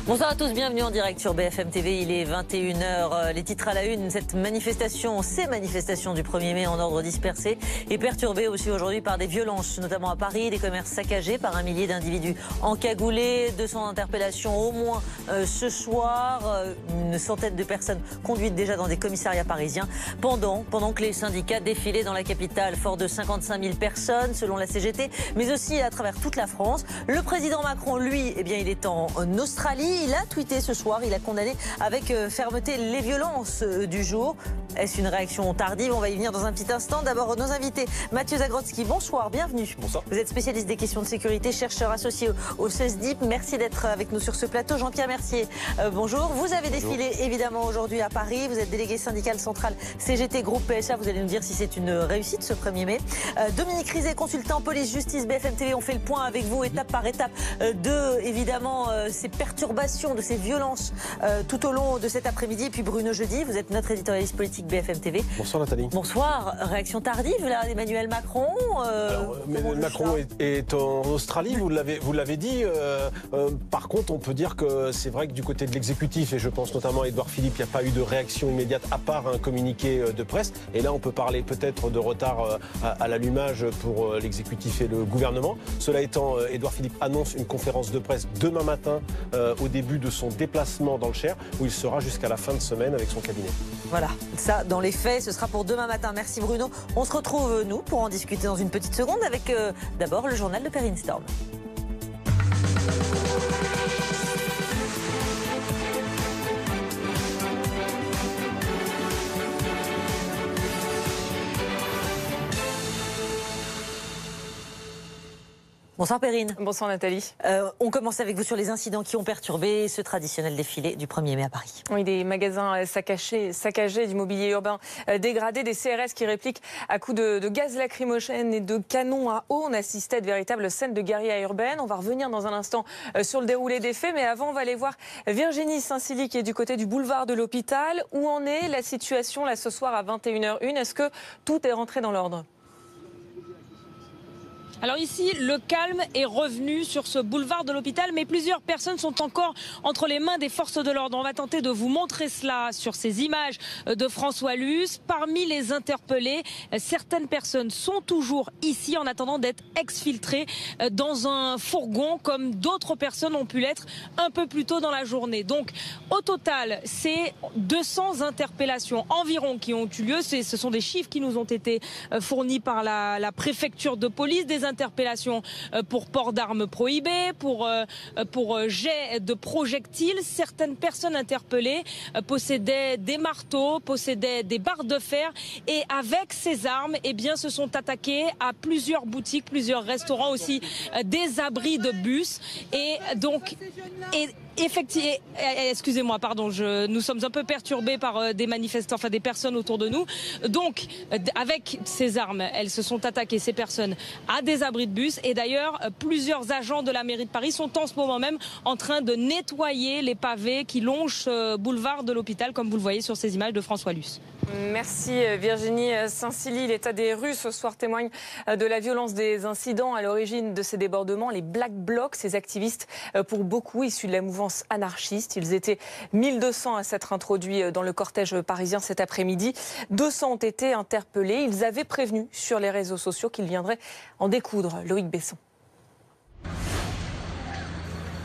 Bonsoir à tous, bienvenue en direct sur BFM TV, il est 21h. Les titres à la une, ces manifestations du 1er mai en ordre dispersé et perturbées aussi aujourd'hui par des violences, notamment à Paris, des commerces saccagés par un millier d'individus encagoulés, 200 interpellations au moins ce soir, une centaine de personnes conduites déjà dans des commissariats parisiens, pendant que les syndicats défilaient dans la capitale, fort de 55 000 personnes selon la CGT, mais aussi à travers toute la France. Le président Macron, lui, eh bien, il est en Australie. Il a tweeté ce soir, il a condamné avec fermeté les violences du jour. Est-ce une réaction tardive? On va y venir dans un petit instant. D'abord, nos invités. Mathieu Zagrodzki, bonsoir, bienvenue. Bonsoir. Vous êtes spécialiste des questions de sécurité, chercheur associé au CESDIP. Merci d'être avec nous sur ce plateau. Jean-Pierre Mercier, bonjour. Vous avez défilé évidemment aujourd'hui à Paris. Vous êtes délégué syndical central CGT Groupe PSA. Vous allez nous dire si c'est une réussite ce 1er mai. Dominique Rizet, consultant police-justice BFM TV. On fait le point avec vous étape par étape de, évidemment, ces perturbations, de ces violences tout au long de cet après-midi. Et puis Bruno Jeudi, vous êtes notre éditorialiste politique BFM TV. Bonsoir Nathalie. Bonsoir. Réaction tardive là d'Emmanuel Macron. Emmanuel Macron est en Australie, vous l'avez dit. Par contre, on peut dire que c'est vrai que du côté de l'exécutif, et je pense notamment à Édouard Philippe, il n'y a pas eu de réaction immédiate à part un communiqué de presse. Et là, on peut parler peut-être de retard à l'allumage pour l'exécutif et le gouvernement. Cela étant, Édouard Philippe annonce une conférence de presse demain matin au début de son déplacement dans le Cher, où il sera jusqu'à la fin de semaine avec son cabinet. Voilà, ça dans les faits, ce sera pour demain matin. Merci Bruno. On se retrouve, nous, pour en discuter dans une petite seconde avec d'abord le journal de Perrine Storm. Bonsoir Perrine. Bonsoir Nathalie. On commence avec vous sur les incidents qui ont perturbé ce traditionnel défilé du 1er mai à Paris. Oui, des magasins saccagés, du mobilier urbain dégradé, des CRS qui répliquent à coups de gaz lacrymogène et de canons à eau. On assistait à de véritables scènes de guérilla urbaine. On va revenir dans un instant sur le déroulé des faits, mais avant on va aller voir Virginie Saint-Silly qui est du côté du boulevard de l'Hôpital. Où en est la situation là ce soir à 21h01? Est-ce que tout est rentré dans l'ordre? Alors ici, le calme est revenu sur ce boulevard de l'Hôpital, mais plusieurs personnes sont encore entre les mains des forces de l'ordre. On va tenter de vous montrer cela sur ces images de François Luce. Parmi les interpellés, certaines personnes sont toujours ici en attendant d'être exfiltrées dans un fourgon, comme d'autres personnes ont pu l'être un peu plus tôt dans la journée. Donc au total, c'est 200 interpellations environ qui ont eu lieu. Ce sont des chiffres qui nous ont été fournis par la préfecture de police, des interpellations pour port d'armes prohibées, pour jet de projectiles. Certaines personnes interpellées possédaient des marteaux, possédaient des barres de fer et avec ces armes, eh bien, se sont attaquées à plusieurs boutiques, plusieurs restaurants aussi, des abris de bus et donc... Effectivement, excusez-moi, pardon, nous sommes un peu perturbés par des manifestants, enfin des personnes autour de nous. Donc, avec ces armes, elles se sont attaquées, ces personnes, à des abris de bus. Et d'ailleurs, plusieurs agents de la mairie de Paris sont en ce moment même en train de nettoyer les pavés qui longent ce boulevard de l'Hôpital, comme vous le voyez sur ces images de François Luce. Merci Virginie Saint-Silly. L'état des rues ce soir témoigne de la violence des incidents à l'origine de ces débordements. Les Black Blocs, ces activistes pour beaucoup issus de la mouvance anarchiste. Ils étaient 1200 à s'être introduits dans le cortège parisien cet après-midi. 200 ont été interpellés. Ils avaient prévenu sur les réseaux sociaux qu'ils viendraient en découdre. Loïc Besson.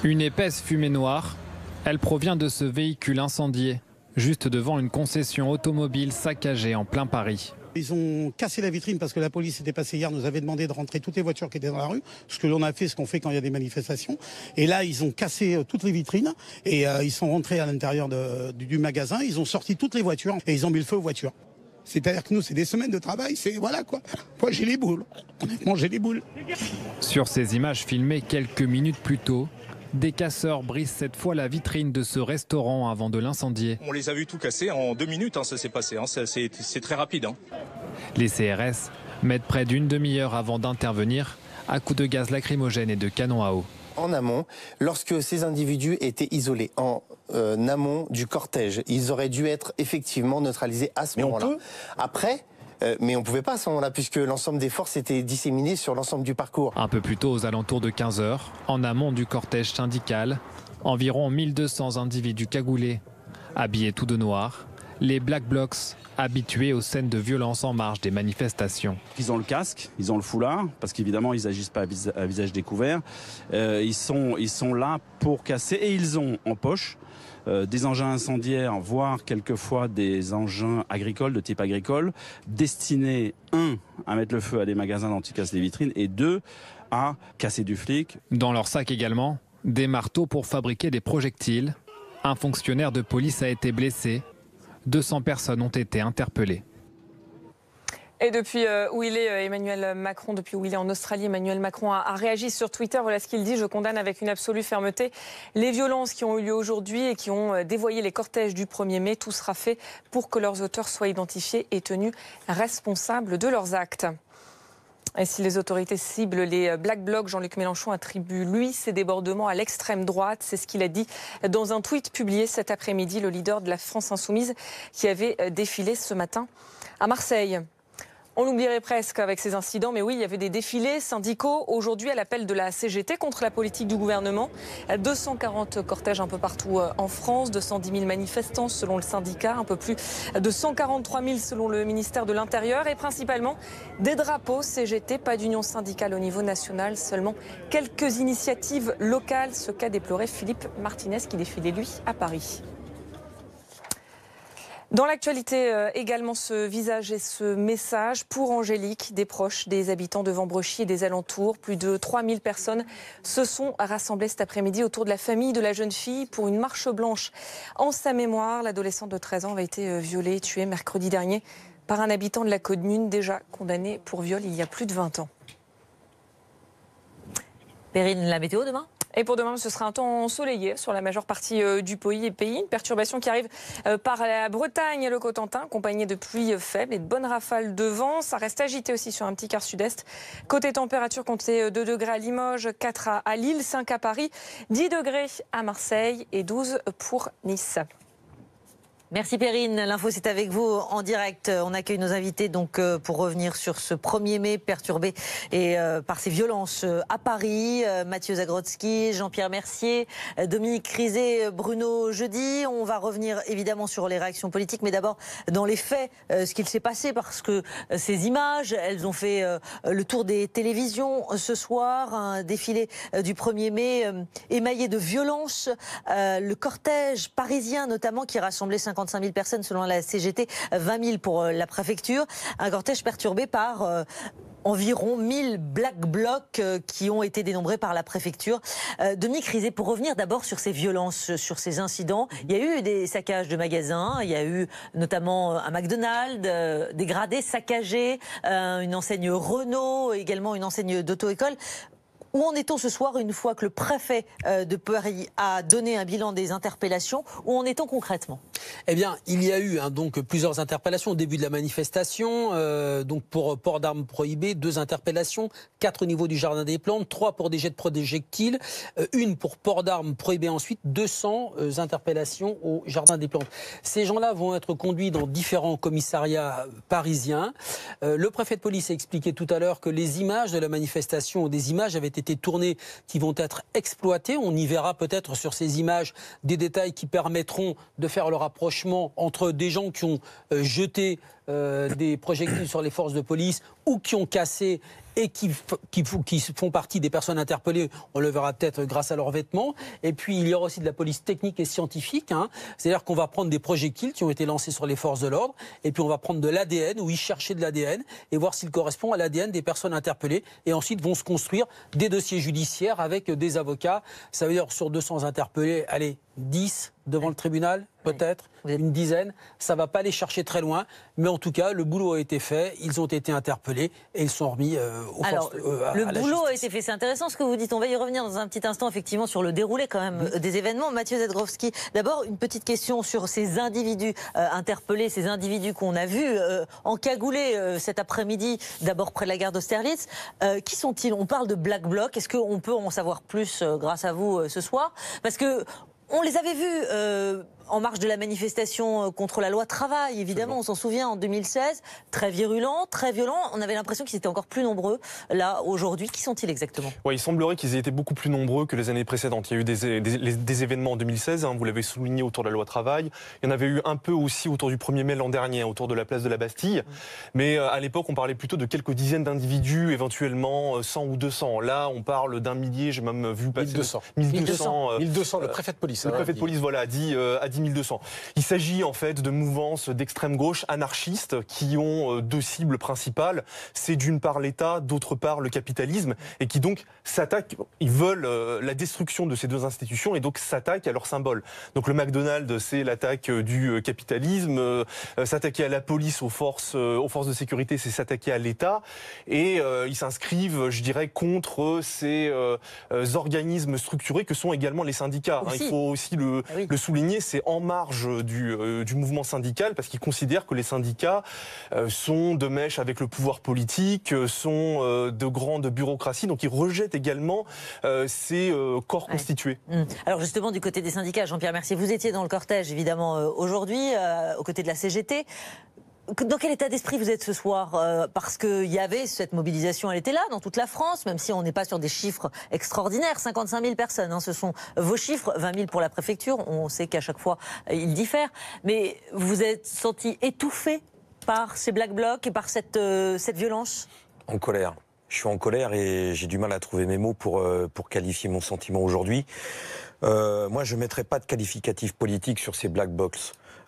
Une épaisse fumée noire, elle provient de ce véhicule incendié, juste devant une concession automobile saccagée en plein Paris. Ils ont cassé la vitrine parce que la police était passée hier, nous avait demandé de rentrer toutes les voitures qui étaient dans la rue, ce que l'on a fait, ce qu'on fait quand il y a des manifestations. Et là, ils ont cassé toutes les vitrines et ils sont rentrés à l'intérieur du magasin, ils ont sorti toutes les voitures et ils ont mis le feu aux voitures. C'est-à-dire que nous, c'est des semaines de travail, c'est voilà quoi. Moi, j'ai les boules. Honnêtement, j'ai les boules. Sur ces images filmées quelques minutes plus tôt, des casseurs brisent cette fois la vitrine de ce restaurant avant de l'incendier. On les a vus tout casser en 2 minutes, ça s'est passé, c'est très rapide. Les CRS mettent près d'une demi-heure avant d'intervenir à coups de gaz lacrymogène et de canons à eau. En amont, lorsque ces individus étaient isolés en amont du cortège, ils auraient dû être effectivement neutralisés à ce moment-là. Après, mais on ne pouvait pas à ce moment-là puisque l'ensemble des forces était disséminé sur l'ensemble du parcours. Un peu plus tôt, aux alentours de 15h, en amont du cortège syndical, Environ 1200 individus cagoulés, habillés tout de noir, les Black Blocs habitués aux scènes de violence en marge des manifestations. Ils ont le casque, ils ont le foulard, parce qu'évidemment ils n'agissent pas à visage découvert. Ils sont là pour casser et ils ont en poche des engins incendiaires, voire quelquefois des engins agricoles, de type agricole, destinés, 1, à mettre le feu à des magasins dont ils cassent les vitrines, et 2, à casser du flic. Dans leur sac également, des marteaux pour fabriquer des projectiles. Un fonctionnaire de police a été blessé. 200 personnes ont été interpellées. Et depuis où il est, Emmanuel Macron, depuis où il est en Australie, Emmanuel Macron a réagi sur Twitter. Voilà ce qu'il dit: je condamne avec une absolue fermeté les violences qui ont eu lieu aujourd'hui et qui ont dévoyé les cortèges du 1er mai. Tout sera fait pour que leurs auteurs soient identifiés et tenus responsables de leurs actes. Et si les autorités ciblent les Black Blocs, Jean-Luc Mélenchon attribue, lui, ces débordements à l'extrême droite. C'est ce qu'il a dit dans un tweet publié cet après-midi, le leader de la France Insoumise qui avait défilé ce matin à Marseille. On l'oublierait presque avec ces incidents, mais oui, il y avait des défilés syndicaux aujourd'hui à l'appel de la CGT contre la politique du gouvernement. 240 cortèges un peu partout en France, 210 000 manifestants selon le syndicat, un peu plus de 143 000 selon le ministère de l'Intérieur et principalement des drapeaux CGT, pas d'union syndicale au niveau national, seulement quelques initiatives locales, ce qu'a déploré Philippe Martinez qui défilait lui à Paris. Dans l'actualité également, ce visage et ce message pour Angélique, des proches, des habitants de Vambrechy et des alentours. Plus de 3000 personnes se sont rassemblées cet après-midi autour de la famille de la jeune fille pour une marche blanche en sa mémoire. L'adolescente de 13 ans avait été violée et tuée mercredi dernier par un habitant de la commune déjà condamné pour viol il y a plus de 20 ans. Perrine, la météo demain ? Et pour demain, ce sera un temps ensoleillé sur la majeure partie du pays. Une perturbation qui arrive par la Bretagne et le Cotentin, accompagnée de pluies faibles et de bonnes rafales de vent. Ça reste agité aussi sur un petit quart sud-est. Côté température, comptez 2 degrés à Limoges, 4 à Lille, 5 à Paris, 10 degrés à Marseille et 12 pour Nice. Merci Perrine, l'info c'est avec vous en direct. On accueille nos invités donc pour revenir sur ce 1er mai perturbé et par ces violences à Paris. Mathieu Zagrodzki, Jean-Pierre Mercier, Dominique Rizet, Bruno Jeudi. On va revenir évidemment sur les réactions politiques, mais d'abord dans les faits, ce qu'il s'est passé, parce que ces images, elles ont fait le tour des télévisions ce soir. Un défilé du 1er mai émaillé de violences. Le cortège parisien notamment qui rassemblait 55 000 personnes selon la CGT, 20 000 pour la préfecture. Un cortège perturbé par environ 1000 Black Blocs qui ont été dénombrés par la préfecture. Dominique Rizet, pour revenir d'abord sur ces violences, sur ces incidents, il y a eu des saccages de magasins, il y a eu notamment un McDonald's dégradé, saccagé, une enseigne Renault, également une enseigne d'auto-école. Où en est-on ce soir, une fois que le préfet de Paris a donné un bilan des interpellations? Où en est-on concrètement? Eh bien, il y a eu donc plusieurs interpellations au début de la manifestation. Donc pour port d'armes prohibées, 2 interpellations, 4 au niveau du Jardin des Plantes, 3 pour des jets de projectiles, 1 pour port d'armes prohibées ensuite, 200 interpellations au Jardin des Plantes. Ces gens-là vont être conduits dans différents commissariats parisiens. Le préfet de police a expliqué tout à l'heure que les images de la manifestation, des images avaient été tournées qui vont être exploitées. On y verra peut-être sur ces images des détails qui permettront de faire le rapprochement entre des gens qui ont jeté des projectiles sur les forces de police ou qui ont cassé et qui font partie des personnes interpellées. On le verra peut-être grâce à leurs vêtements. Et puis, il y aura aussi de la police technique et scientifique. C'est-à-dire qu'on va prendre des projectiles qui ont été lancés sur les forces de l'ordre. Et puis, on va prendre de l'ADN ou y chercher de l'ADN et voir s'il correspond à l'ADN des personnes interpellées. Et ensuite, vont se construire des dossiers judiciaires avec des avocats. Ça veut dire sur 200 interpellés, allez, 10 devant le tribunal, peut-être, une dizaine. Ça ne va pas les chercher très loin. Mais en tout cas, le boulot a été fait. Ils ont été interpellés et ils sont remis aux forces le boulot a été fait. C'est intéressant ce que vous dites. On va y revenir dans un petit instant, effectivement, sur le déroulé quand même des événements. Mathieu Zagrodzki, d'abord, une petite question sur ces individus interpellés, ces individus qu'on a vus encagoulés cet après-midi, d'abord près de la gare d'Austerlitz. Qui sont-ils? On parle de Black Bloc. Est-ce qu'on peut en savoir plus grâce à vous ce soir? Parce que on les avait vus en marge de la manifestation contre la loi travail, évidemment, on s'en souvient, en 2016, très virulent, très violent. On avait l'impression qu'ils étaient encore plus nombreux. Là, aujourd'hui, qui sont-ils exactement? Ouais, il semblerait qu'ils aient été beaucoup plus nombreux que les années précédentes. Il y a eu des événements en 2016, vous l'avez souligné, autour de la loi travail. Il y en avait eu un peu aussi autour du 1er mai l'an dernier, autour de la place de la Bastille. Mais à l'époque, on parlait plutôt de quelques dizaines d'individus, éventuellement 100 ou 200. Là, on parle d'un millier, j'ai même vu passer... 1200, le préfet de police. Le préfet de police, voilà, a dit 1200. Il s'agit en fait de mouvances d'extrême gauche anarchistes qui ont deux cibles principales. C'est d'une part l'État, d'autre part le capitalisme, et qui donc s'attaquent, ils veulent la destruction de ces deux institutions et donc s'attaquent à leurs symboles. Donc le McDonald's, c'est l'attaque du capitalisme, s'attaquer à la police, aux forces de sécurité, c'est s'attaquer à l'État, et ils s'inscrivent, je dirais, contre ces organismes structurés que sont également les syndicats. Il faut aussi le souligner, c'est en marge du mouvement syndical, parce qu'ils considèrent que les syndicats sont de mèche avec le pouvoir politique, sont de grande bureaucratie, donc ils rejettent également ces corps constitués. Alors justement, du côté des syndicats, Jean-Pierre Mercier, vous étiez dans le cortège, évidemment, aujourd'hui, aux côtés de la CGT. Dans quel état d'esprit vous êtes ce soir? Parce qu'il y avait cette mobilisation, elle était là, dans toute la France, même si on n'est pas sur des chiffres extraordinaires. 55 000 personnes, ce sont vos chiffres, 20 000 pour la préfecture. On sait qu'à chaque fois, ils diffèrent. Mais vous êtes senti étouffé par ces Black Blocs et par cette violence? En colère. Je suis en colère et j'ai du mal à trouver mes mots pour qualifier mon sentiment aujourd'hui. Moi, je ne mettrais pas de qualificatif politique sur ces Black Blocs.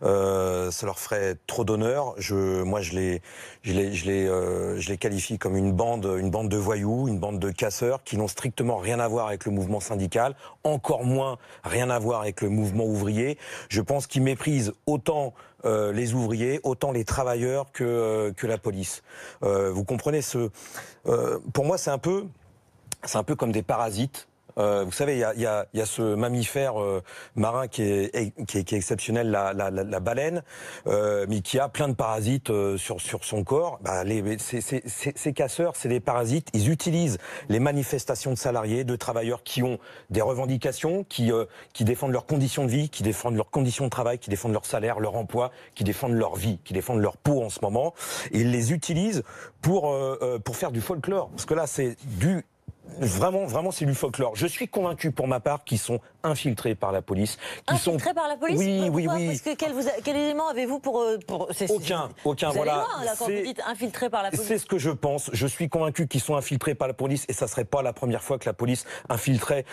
Ça leur ferait trop d'honneur. Moi, je les qualifie comme une bande de voyous, une bande de casseurs qui n'ont strictement rien à voir avec le mouvement syndical, encore moins rien à voir avec le mouvement ouvrier. Je pense qu'ils méprisent autant les ouvriers, autant les travailleurs que la police. Vous comprenez pour moi, c'est un peu comme des parasites. Vous savez, il y a ce mammifère marin qui est exceptionnel, la baleine, mais qui a plein de parasites sur son corps. Ces casseurs, c'est des parasites. Ils utilisent les manifestations de salariés, de travailleurs qui ont des revendications, qui défendent leurs conditions de vie, qui défendent leurs conditions de travail, qui défendent leur salaire, leur emploi, qui défendent leur vie, qui défendent leur peau en ce moment. Et ils les utilisent pour faire du folklore. Parce que là, c'est Vraiment, c'est du folklore. Je suis convaincu, pour ma part, qu'ils sont infiltrés par la police. Infiltrés par la police? Oui. Parce que quel élément avez-vous pour Aucun. Voilà. Là, quand vous dites infiltrés par la police. C'est ce que je pense. Je suis convaincu qu'ils sont infiltrés par la police, et ça serait pas la première fois que la police infiltrerait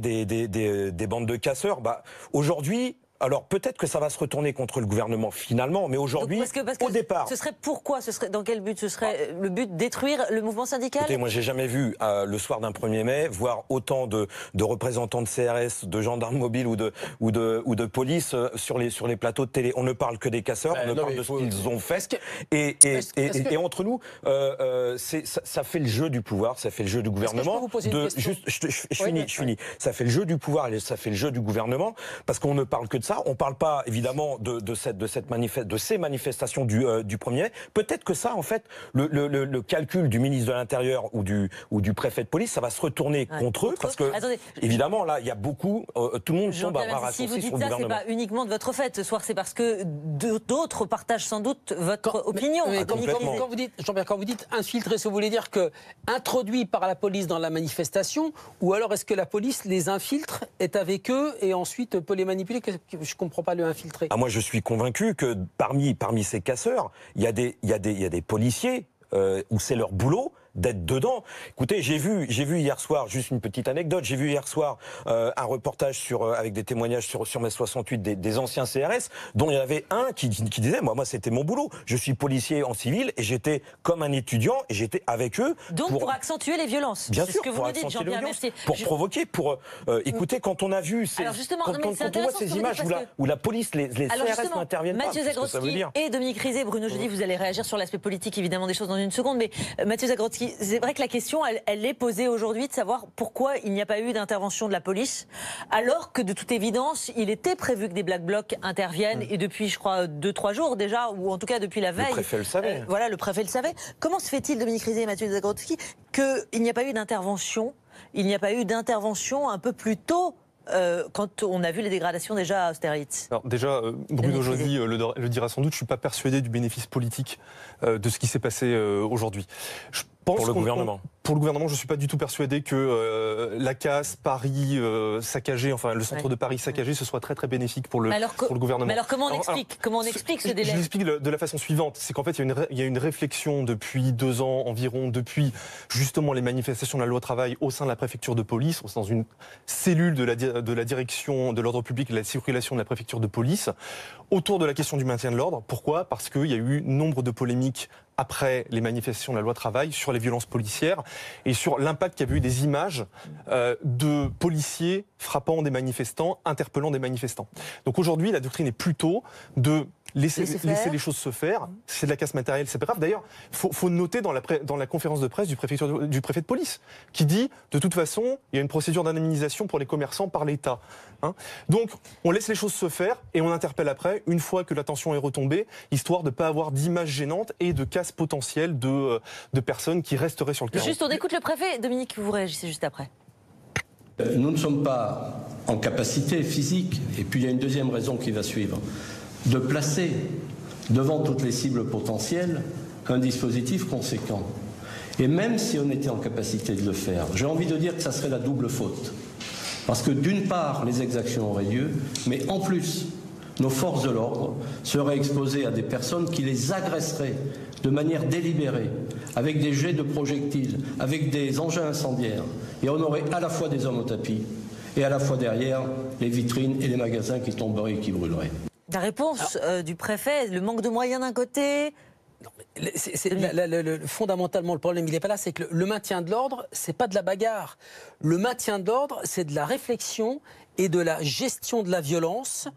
des bandes de casseurs. Aujourd'hui. Alors peut-être que ça va se retourner contre le gouvernement finalement, mais aujourd'hui, au départ... Ce serait pourquoi? Dans quel but? Ce serait le but de détruire le mouvement syndical? Écoutez, moi j'ai jamais vu, le soir d'un 1er mai, voir autant de représentants de CRS, de gendarmes mobiles ou de police sur les plateaux de télé. On ne parle que des casseurs, on parle de ce qu'ils ont fait. Et entre nous, ça fait le jeu du pouvoir, ça fait le jeu du gouvernement. Je finis. Ça fait le jeu du pouvoir et ça fait le jeu du gouvernement, parce qu'on ne parle que de ça. On ne parle pas évidemment de ces manifestations du 1er mai. Peut-être que ça, en fait, le calcul du ministre de l'Intérieur ou du préfet de police, ça va ça contre eux, parce que évidemment là, il y a beaucoup, tout le monde tombe à bras raccourcis sur le gouvernement. Si vous dites ça, c'est pas uniquement de votre fait ce soir, c'est parce que d'autres partagent sans doute votre opinion. Quand vous dites infiltrer, est-ce que vous voulez dire que introduit par la police dans la manifestation, ou alors est-ce que la police les infiltre, est avec eux et ensuite peut les manipuler? Je ne comprends pas le infiltrer. Moi, je suis convaincu que parmi ces casseurs, il y a des policiers où c'est leur boulot d'être dedans. Écoutez, j'ai vu hier soir, juste une petite anecdote, j'ai vu hier soir un reportage avec des témoignages sur mai 68 des anciens CRS, dont il y avait un qui disait, moi c'était mon boulot, je suis policier en civil et j'étais comme un étudiant et j'étais avec eux. Donc pour accentuer les violences. Bien sûr, ce que vous nous dites, Jean-Pierre Mercier. Pour provoquer, écoutez, quand on a vu quand on voit ces images où la police, les CRS n'interviennent pas, Mathieu Zagrodzki et Dominique Rizet, Bruno Jeudi, vous allez réagir sur l'aspect politique évidemment des choses dans une seconde, mais Mathieu Zagrodzki, c'est vrai que la question, elle est posée aujourd'hui de savoir pourquoi il n'y a pas eu d'intervention de la police, alors que de toute évidence, il était prévu que des Black Blocs interviennent, et depuis, je crois, 2-3 jours déjà, ou en tout cas depuis la veille. Le préfet le savait. Le préfet le savait. Comment se fait-il, Dominique Rizet et Mathieu Zagrodzki, qu'il n'y a pas eu d'intervention, un peu plus tôt quand on a vu les dégradations déjà à Austerlitz? Alors déjà, Bruno Jeudi le dira sans doute, je ne suis pas persuadé du bénéfice politique de ce qui s'est passé aujourd'hui. Pour le gouvernement. Pour le gouvernement, je ne suis pas du tout persuadé que la casse, Paris saccagé, enfin le centre de Paris saccagé, ce soit très très bénéfique pour le gouvernement. Mais alors comment on explique ce délai? Je l'explique de la façon suivante, c'est qu'en fait il y a une réflexion depuis 2 ans environ, depuis justement les manifestations de la loi travail au sein de la préfecture de police, dans une cellule de la direction de l'ordre public et de la circulation de la préfecture de police, autour de la question du maintien de l'ordre. Pourquoi? Parce qu'il y a eu nombre de polémiques après les manifestations de la loi travail sur les violences policières et sur l'impact qu'a eu des images de policiers frappant des manifestants, interpellant des manifestants. Donc aujourd'hui, la doctrine est plutôt de laisser les choses se faire. C'est de la casse matérielle, c'est pas grave. D'ailleurs, faut noter dans la conférence de presse du préfet de police qui dit, de toute façon, il y a une procédure d'indemnisation pour les commerçants par l'État. Donc, on laisse les choses se faire et on interpelle après, une fois que la tension est retombée, histoire de ne pas avoir d'images gênantes et de casse potentielle de personnes qui resteraient sur le terrain. Juste, on écoute le préfet. Dominique, vous réagissez juste après. Nous ne sommes pas en capacité physique, et puis il y a une deuxième raison qui va suivre, de placer devant toutes les cibles potentielles un dispositif conséquent. Et même si on était en capacité de le faire, j'ai envie de dire que ça serait la double faute. Parce que d'une part, les exactions auraient lieu, mais en plus, nos forces de l'ordre seraient exposées à des personnes qui les agresseraient de manière délibérée, avec des jets de projectiles, avec des engins incendiaires. Et on aurait à la fois des hommes au tapis, et à la fois derrière les vitrines et les magasins qui tomberaient et qui brûleraient. La réponse du préfet, le manque de moyens d'un côté. Fondamentalement, le problème, il n'est pas là, c'est que le maintien de l'ordre, c'est pas de la bagarre. Le maintien de l'ordre, c'est de la réflexion et de la gestion de la violence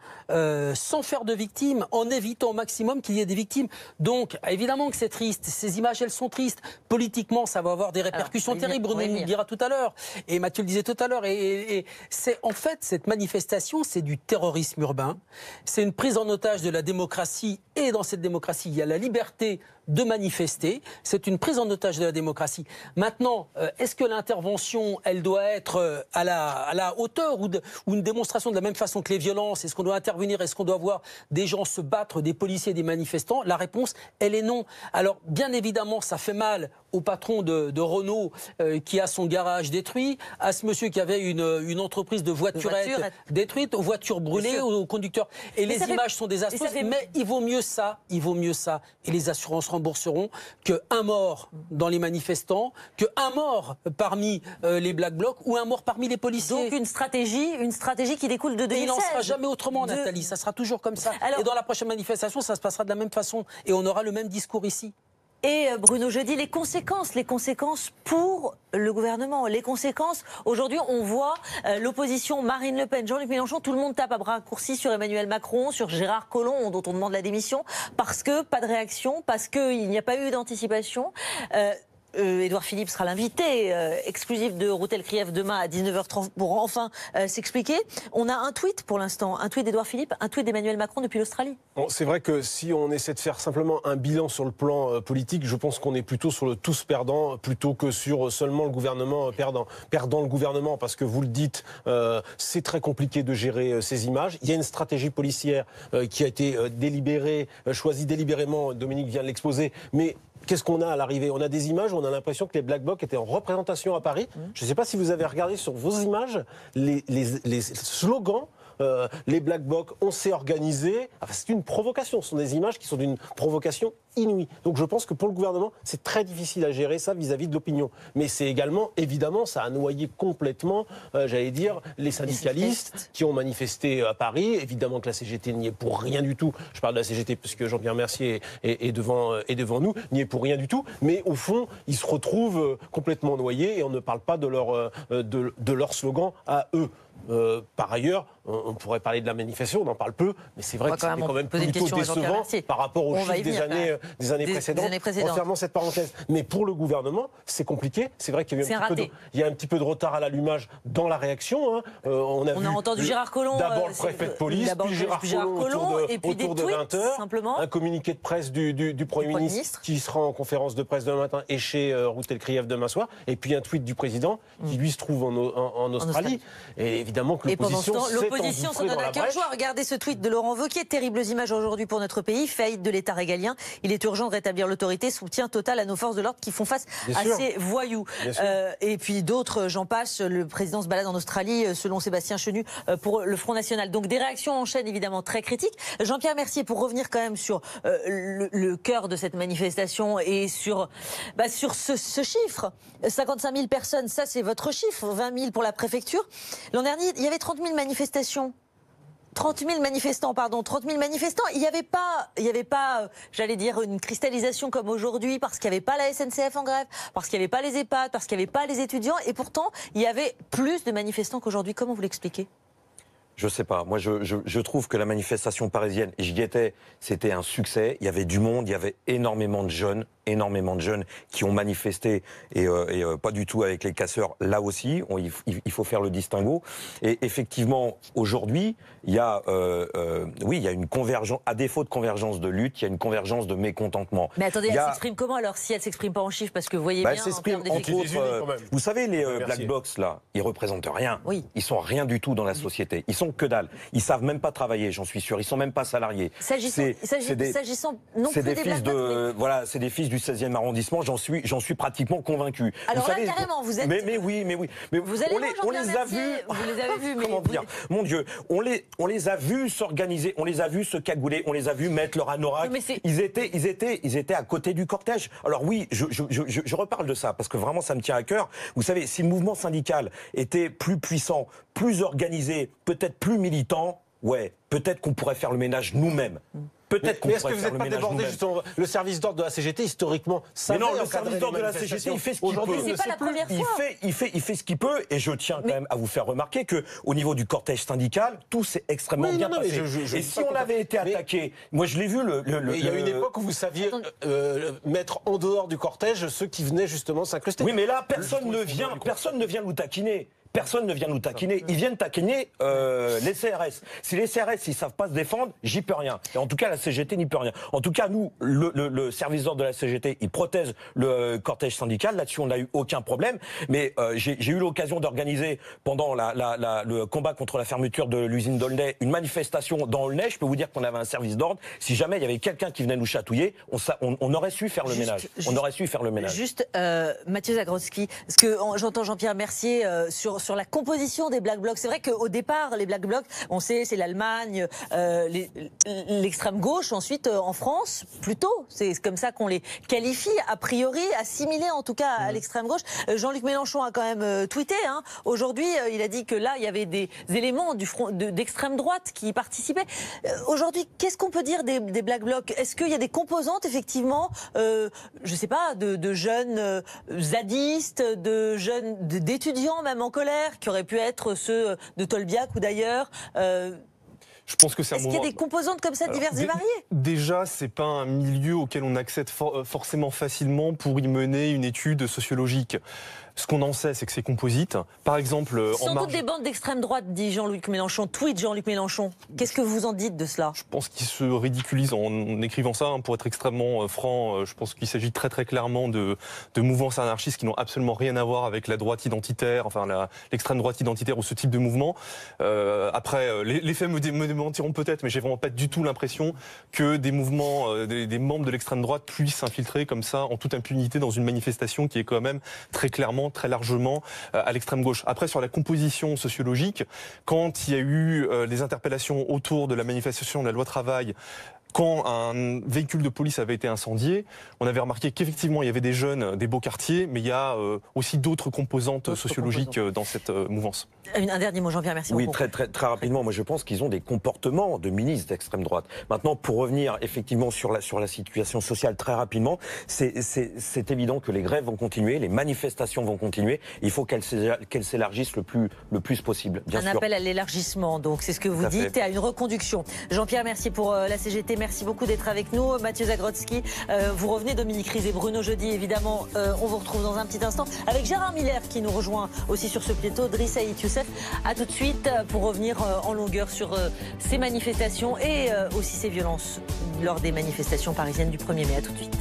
sans faire de victimes, en évitant au maximum qu'il y ait des victimes. Donc, évidemment que c'est triste, ces images, elles sont tristes. Politiquement, ça va avoir des répercussions terribles, Bruno nous le dira tout à l'heure, et Mathieu le disait tout à l'heure. Et c'est, en fait, cette manifestation, c'est du terrorisme urbain, c'est une prise en otage de la démocratie, et dans cette démocratie, il y a la liberté de manifester, c'est une prise en otage de la démocratie. Maintenant, est-ce que l'intervention, elle doit être à la hauteur ou une démonstration de la même façon que les violences? Est-ce qu'on doit intervenir? Est-ce qu'on doit voir des gens se battre, des policiers, des manifestants? La réponse, elle est non. Alors, bien évidemment, ça fait mal au patron de Renault qui a son garage détruit, à ce monsieur qui avait une entreprise de voiturettes détruite, aux voitures brûlées, aux conducteurs. Et les images sont désastreuses, mais il vaut mieux ça, et les assurances rembourseront, qu'un mort dans les manifestants, qu'un mort parmi les Black Blocs ou un mort parmi les policiers. Donc une stratégie qui découle de 2016. Et il n'en sera jamais autrement, Nathalie, ça sera toujours comme ça. Alors, et dans la prochaine manifestation, ça se passera de la même façon, et on aura le même discours ici. Et Bruno Jeudi, les conséquences pour le gouvernement, les conséquences, aujourd'hui on voit l'opposition, Marine Le Pen, Jean-Luc Mélenchon, tout le monde tape à bras raccourcis sur Emmanuel Macron, sur Gérard Collomb dont on demande la démission, parce que pas de réaction, parce qu'il n'y a pas eu d'anticipation. Édouard Philippe sera l'invité exclusif de Routel Krief demain à 19h30 pour enfin s'expliquer. On a un tweet pour l'instant, un tweet d'Édouard Philippe, un tweet d'Emmanuel Macron depuis l'Australie. Bon, c'est vrai que si on essaie de faire simplement un bilan sur le plan politique, je pense qu'on est plutôt sur le tous perdant plutôt que sur seulement le gouvernement perdant. Perdant le gouvernement parce que vous le dites, c'est très compliqué de gérer ces images. Il y a une stratégie policière qui a été choisie délibérément, Dominique vient de l'exposer, mais qu'est-ce qu'on a à l'arrivée? On a des images où on a l'impression que les Black Blocs étaient en représentation à Paris. Je ne sais pas si vous avez regardé sur vos images les slogans. Les Black Blocs, on s'est organisé. Enfin, c'est une provocation. Ce sont des images qui sont d'une provocation inouïe. Donc je pense que pour le gouvernement, c'est très difficile à gérer ça vis-à-vis de l'opinion. Mais c'est également, évidemment, ça a noyé complètement, j'allais dire, les syndicalistes qui ont manifesté à Paris. Évidemment que la CGT n'y est pour rien du tout. Je parle de la CGT parce que Jean-Pierre Mercier est devant nous, n'y est pour rien du tout. Mais au fond, ils se retrouvent complètement noyés et on ne parle pas de leur slogan à eux. Par ailleurs, on pourrait parler de la manifestation, on en parle peu, mais c'est vrai que c'était quand même plutôt décevant par rapport aux chiffres des années précédentes. En fermant cette parenthèse. Mais pour le gouvernement, c'est compliqué. C'est vrai qu'il y a un petit peu de retard à l'allumage dans la réaction. On a entendu Gérard Collomb. D'abord le préfet de police, puis Gérard Collomb autour de 20h. Un communiqué de presse du Premier ministre qui sera en conférence de presse demain matin et chez Routel Krief demain soir. Et puis un tweet du président qui lui se trouve en Australie. Et évidemment, évidemment que l'opposition s'en donne à cœur joie. Regardez ce tweet de Laurent Wauquiez. Terribles images aujourd'hui pour notre pays. Faillite de l'État régalien. Il est urgent de rétablir l'autorité. Soutien total à nos forces de l'ordre qui font face à ces voyous. Et puis d'autres, j'en passe. Le président se balade en Australie, selon Sébastien Chenu, pour le Front National. Donc des réactions en chaîne évidemment très critiques. Jean-Pierre Mercier, pour revenir quand même sur le cœur de cette manifestation et sur ce chiffre. 55 000 personnes, ça c'est votre chiffre. 20 000 pour la préfecture. L'an dernier, il y avait 30 000 manifestations. 30 000 manifestants, pardon. 30 000 manifestants. Il n'y avait pas, j'allais dire, une cristallisation comme aujourd'hui parce qu'il n'y avait pas la SNCF en grève, parce qu'il n'y avait pas les EHPAD, parce qu'il n'y avait pas les étudiants. Et pourtant, il y avait plus de manifestants qu'aujourd'hui. Comment vous l'expliquez ? Je sais pas. Moi, je trouve que la manifestation parisienne, j'y étais, c'était un succès. Il y avait du monde, il y avait énormément de jeunes qui ont manifesté et pas du tout avec les casseurs. Là aussi, il faut faire le distinguo. Et effectivement, aujourd'hui, il y a une convergence. À défaut de convergence de lutte, il y a une convergence de mécontentement. Mais attendez, elle s'exprime comment alors si elle s'exprime pas en chiffres? Parce que vous voyez bien. Elle s'exprime entre autres. Vous savez, les black blocs là, ils représentent rien. Oui. Ils sont rien du tout dans la société. Ils sont que dalle. Ils savent même pas travailler, j'en suis sûr. Ils sont même pas salariés. S'agissant non plus des black blocs. Voilà, c'est des fils du 16e arrondissement. J'en suis pratiquement convaincu. Alors là, carrément, vous êtes. Mais oui. Mais vous allez on les a vus. Vous les avez vus, mais comment dire, mon Dieu, on les a vus s'organiser, on les a vus se cagouler, on les a vus mettre leur anorak. Ils étaient à côté du cortège. Alors oui, je reparle de ça parce que vraiment ça me tient à cœur. Vous savez, si le mouvement syndical était plus puissant, plus organisé, peut-être plus militant, ouais, peut-être qu'on pourrait faire le ménage nous-mêmes. Peut-être qu'on mais est-ce que pourrait vous n'êtes pas débordé justement? Le service d'ordre de la CGT, historiquement, mais non, le service d'ordre de la CGT, il fait ce qu'il peut. C'est pas la première fois. Il fait ce qu'il peut, et je tiens quand même à vous faire remarquer que au niveau du cortège syndical, tout s'est extrêmement bien passé. Et si on avait été attaqué, moi je l'ai vu il y a une époque où vous saviez mettre en dehors du cortège ceux qui venaient justement s'incruster. Oui, mais là, personne ne vient nous taquiner. Personne ne vient nous taquiner. Ils viennent taquiner les CRS. Si les CRS ils savent pas se défendre, j'y peux rien. Et en tout cas, la CGT n'y peut rien. En tout cas, nous, le service d'ordre de la CGT, il protège le cortège syndical. Là-dessus, on n'a eu aucun problème. Mais j'ai eu l'occasion d'organiser pendant le combat contre la fermeture de l'usine d'Aulnay une manifestation dans Aulnay. Je peux vous dire qu'on avait un service d'ordre. Si jamais il y avait quelqu'un qui venait nous chatouiller, on aurait su faire le ménage. On aurait su faire le ménage. Juste, Mathieu Zagrodzki, parce que j'entends Jean-Pierre Mercier sur la composition des Black Blocs. C'est vrai qu'au départ, les Black Blocs, on sait, c'est l'Allemagne, l'extrême gauche, ensuite en France, plutôt. C'est comme ça qu'on les qualifie, a priori, assimilés en tout cas à l'extrême gauche. Jean-Luc Mélenchon a quand même tweeté. Aujourd'hui, il a dit que là, il y avait des éléments d'extrême droite qui y participaient. Aujourd'hui, qu'est-ce qu'on peut dire des Black Blocs? Est-ce qu'il y a des composantes, effectivement, je sais pas, de jeunes zadistes, d'étudiants même en colère, qui auraient pu être ceux de Tolbiac ou d'ailleurs? Je pense que c'est Est-ce qu'il y a des composantes comme ça diverses et variées? Déjà, c'est pas un milieu auquel on accède forcément facilement pour y mener une étude sociologique. Ce qu'on en sait, c'est que c'est composite. Par exemple, sans doute des bandes d'extrême droite, dit Jean-Luc Mélenchon. Tweet Jean-Luc Mélenchon. Qu'est-ce que vous en dites de cela? Je pense qu'il se ridiculise en écrivant ça. Pour être extrêmement franc, je pense qu'il s'agit très très clairement de mouvances anarchistes qui n'ont absolument rien à voir avec la droite identitaire, enfin l'extrême droite identitaire ou ce type de mouvement. Après, les faits me démentiront peut-être, mais j'ai vraiment pas du tout l'impression que des mouvements, des membres de l'extrême droite puissent s'infiltrer comme ça en toute impunité dans une manifestation qui est quand même très clairement, très largement à l'extrême gauche. Après, sur la composition sociologique, quand il y a eu les interpellations autour de la manifestation de la loi travail, quand un véhicule de police avait été incendié, on avait remarqué qu'effectivement il y avait des jeunes, des beaux quartiers, mais il y a aussi d'autres composantes sociologiques dans cette mouvance. Un dernier mot, Jean-Pierre, merci beaucoup. Oui, très rapidement. Moi, je pense qu'ils ont des comportements de ministres d'extrême droite. Maintenant, pour revenir effectivement sur la situation sociale très rapidement, c'est évident que les grèves vont continuer, les manifestations vont continuer. Il faut qu'elles s'élargissent le plus possible. Bien sûr. Un appel à l'élargissement, donc c'est ce que vous dites, et à une reconduction. Jean-Pierre, merci pour la CGT. Merci beaucoup d'être avec nous. Mathieu Zagrodzki, vous revenez. Dominique Ries et Bruno Jeudi, évidemment. On vous retrouve dans un petit instant avec Gérard Miller qui nous rejoint aussi sur ce plateau. Driss Saïd Youssef. A tout de suite pour revenir en longueur sur ces manifestations et aussi ces violences lors des manifestations parisiennes du 1er mai. A tout de suite.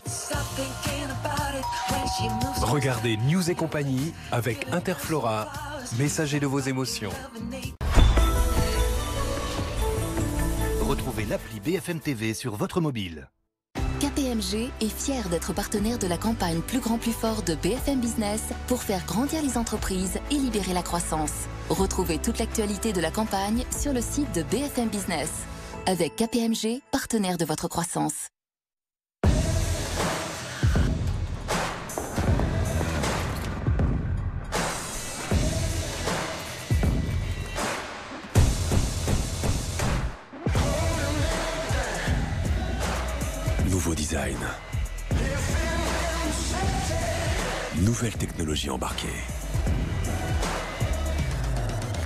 Stop thinking about it. Regardez News et compagnie avec Interflora, messager de vos émotions. Retrouvez l'appli BFM TV sur votre mobile. KPMG est fier d'être partenaire de la campagne Plus grand plus fort de BFM Business pour faire grandir les entreprises et libérer la croissance. Retrouvez toute l'actualité de la campagne sur le site de BFM Business. Avec KPMG, partenaire de votre croissance. Nouveau design. Nouvelle technologie embarquée.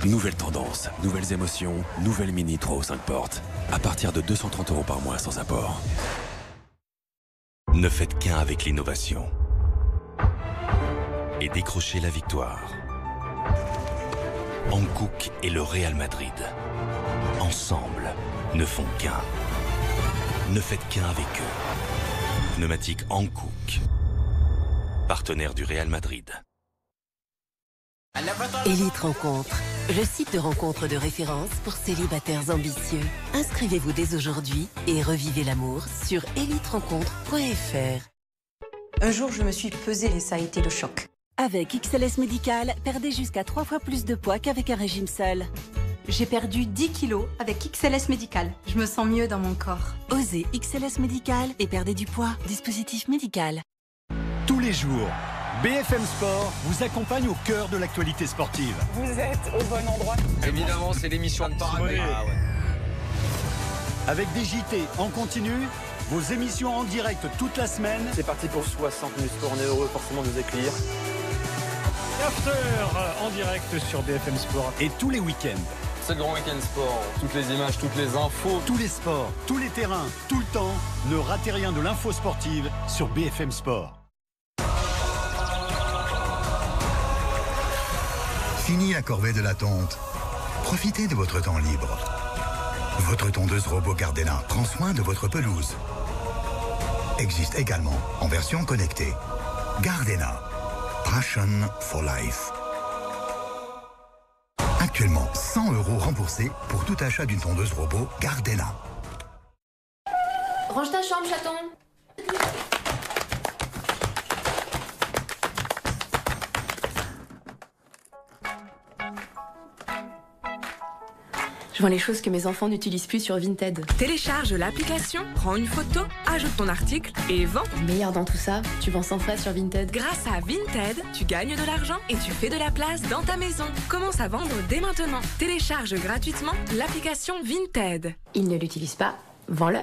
Nouvelle tendance, nouvelles émotions, nouvelle Mini 3 ou 5 portes. À partir de 230 € par mois sans apport. Ne faites qu'un avec l'innovation. Et décrochez la victoire. Hankook et le Real Madrid. Ensemble, ne font qu'un. Ne faites qu'un avec eux. Pneumatique Hankook. Partenaire du Real Madrid. Élite Rencontre, le site de rencontre de référence pour célibataires ambitieux. Inscrivez-vous dès aujourd'hui et revivez l'amour sur éliterencontre.fr. Un jour, je me suis pesée et ça a été le choc. Avec XLS Médical, perdez jusqu'à 3 fois plus de poids qu'avec un régime seul. J'ai perdu 10 kilos avec XLS Médical. Je me sens mieux dans mon corps. Osez XLS Médical et perdez du poids. Dispositif médical. Tous les jours, BFM Sport vous accompagne au cœur de l'actualité sportive. Vous êtes au bon endroit. Évidemment, c'est l'émission de Paraguay. Avec des JT en continu, vos émissions en direct toute la semaine. C'est parti pour 60 minutes sport. On est heureux forcément de vous accueillir. After en direct sur BFM Sport. Et tous les week-ends. C'est le grand week-end sport. Toutes les images, toutes les infos. Tous les sports, tous les terrains, tout le temps. Ne ratez rien de l'info sportive sur BFM Sport. Fini la corvée de la tonte. Profitez de votre temps libre. Votre tondeuse robot Gardena prend soin de votre pelouse. Existe également en version connectée. Gardena. Passion for life. Actuellement, 100 € remboursés pour tout achat d'une tondeuse robot Gardena. Range ta chambre, chaton. Je vends les choses que mes enfants n'utilisent plus sur Vinted. Télécharge l'application, prends une photo, ajoute ton article et vends. Le meilleur dans tout ça, tu vends sans frais sur Vinted. Grâce à Vinted, tu gagnes de l'argent et tu fais de la place dans ta maison. Commence à vendre dès maintenant. Télécharge gratuitement l'application Vinted. Ils ne l'utilisent pas, vends-le.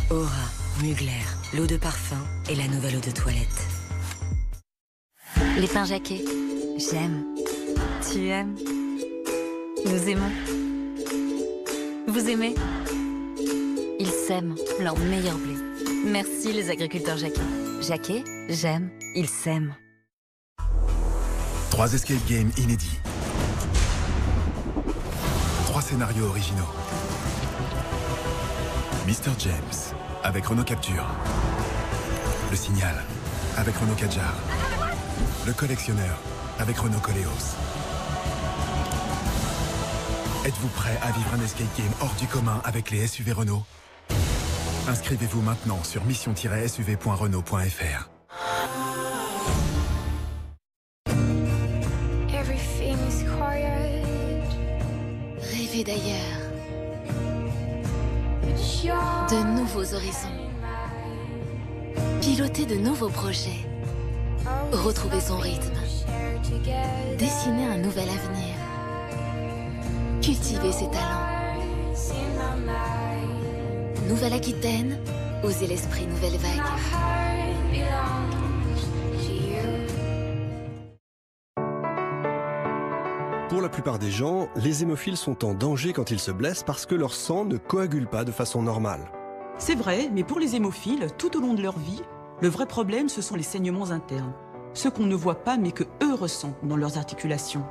Aura, Mugler, l'eau de parfum et la nouvelle eau de toilette. Les pains Jacquet. J'aime. Tu aimes. Nous aimons. Vous aimez. Ils s'aiment, leur meilleur blé. Merci les agriculteurs Jacquet. Jacquet, j'aime, ils s'aiment. 3 escape games inédits. 3 scénarios originaux. Mr. James, avec Renault Capture. Le Signal, avec Renault Kadjar. Le Collectionneur, avec Renault Koleos. Êtes-vous prêt à vivre un escape game hors du commun avec les SUV Renault? Inscrivez-vous maintenant sur mission-suv.renault.fr. Rêvez d'ailleurs. De nouveaux horizons. Piloter de nouveaux projets. Retrouver son rythme. Dessiner un nouvel avenir. Cultiver ses talents. Nouvelle-Aquitaine, osez l'esprit nouvelle vague. Pour la plupart des gens, les hémophiles sont en danger quand ils se blessent parce que leur sang ne coagule pas de façon normale. C'est vrai, mais pour les hémophiles, tout au long de leur vie, le vrai problème, ce sont les saignements internes. Ceux qu'on ne voit pas, mais que eux ressentent dans leurs articulations.